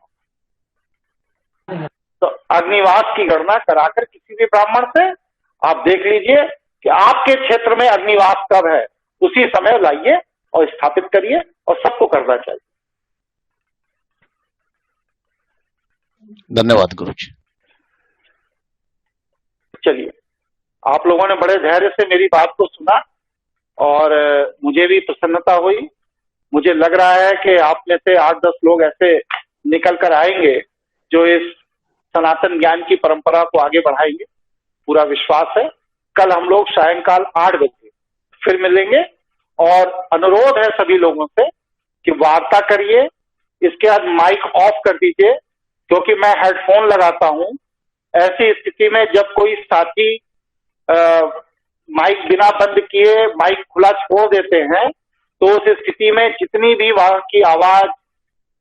तो अग्निवास की गणना कराकर किसी भी ब्राह्मण से आप देख लीजिए कि आपके क्षेत्र में अग्निवास कब है, उसी समय लाइए और स्थापित करिए, और सबको करना चाहिए। धन्यवाद गुरुजी। चलिए, आप लोगों ने बड़े धैर्य से मेरी बात को सुना और मुझे भी प्रसन्नता हुई। मुझे लग रहा है कि आप में से 8-10 लोग ऐसे निकल कर आएंगे जो इस सनातन ज्ञान की परंपरा को आगे बढ़ाएंगे, पूरा विश्वास है। कल हम लोग सायंकाल 8 बजे फिर मिलेंगे और अनुरोध है सभी लोगों से कि वार्ता करिए। इसके बाद माइक ऑफ कर दीजिए, क्योंकि मैं हेडफोन लगाता हूं। ऐसी स्थिति में जब कोई साथी माइक बिना बंद किए माइक खुला छोड़ देते हैं, तो उस स्थिति में जितनी भी वहां की आवाज,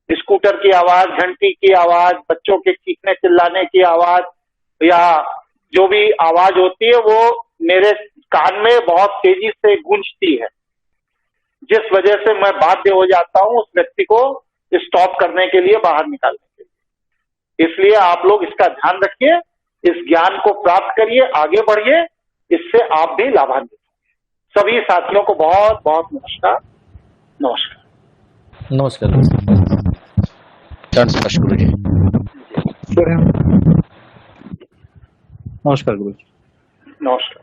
स्कूटर की आवाज, घंटी की आवाज, बच्चों के चीखने चिल्लाने की आवाज या जो भी आवाज होती है, वो मेरे कान में बहुत तेजी से गूंजती है, जिस वजह से मैं बाध्य हो जाता हूं उस व्यक्ति को स्टॉप करने के लिए, बाहर निकालने के लिए। इसलिए आप लोग इसका ध्यान रखिए, इस ज्ञान को प्राप्त करिए, आगे बढ़िए, इससे आप भी लाभान्वित होंगे। सभी साथियों को बहुत बहुत नमस्कार। नमस्कार। नमस्कार। चरण स्पर्श गुरु जी। नमस्कार गुरु जी। नमस्कार।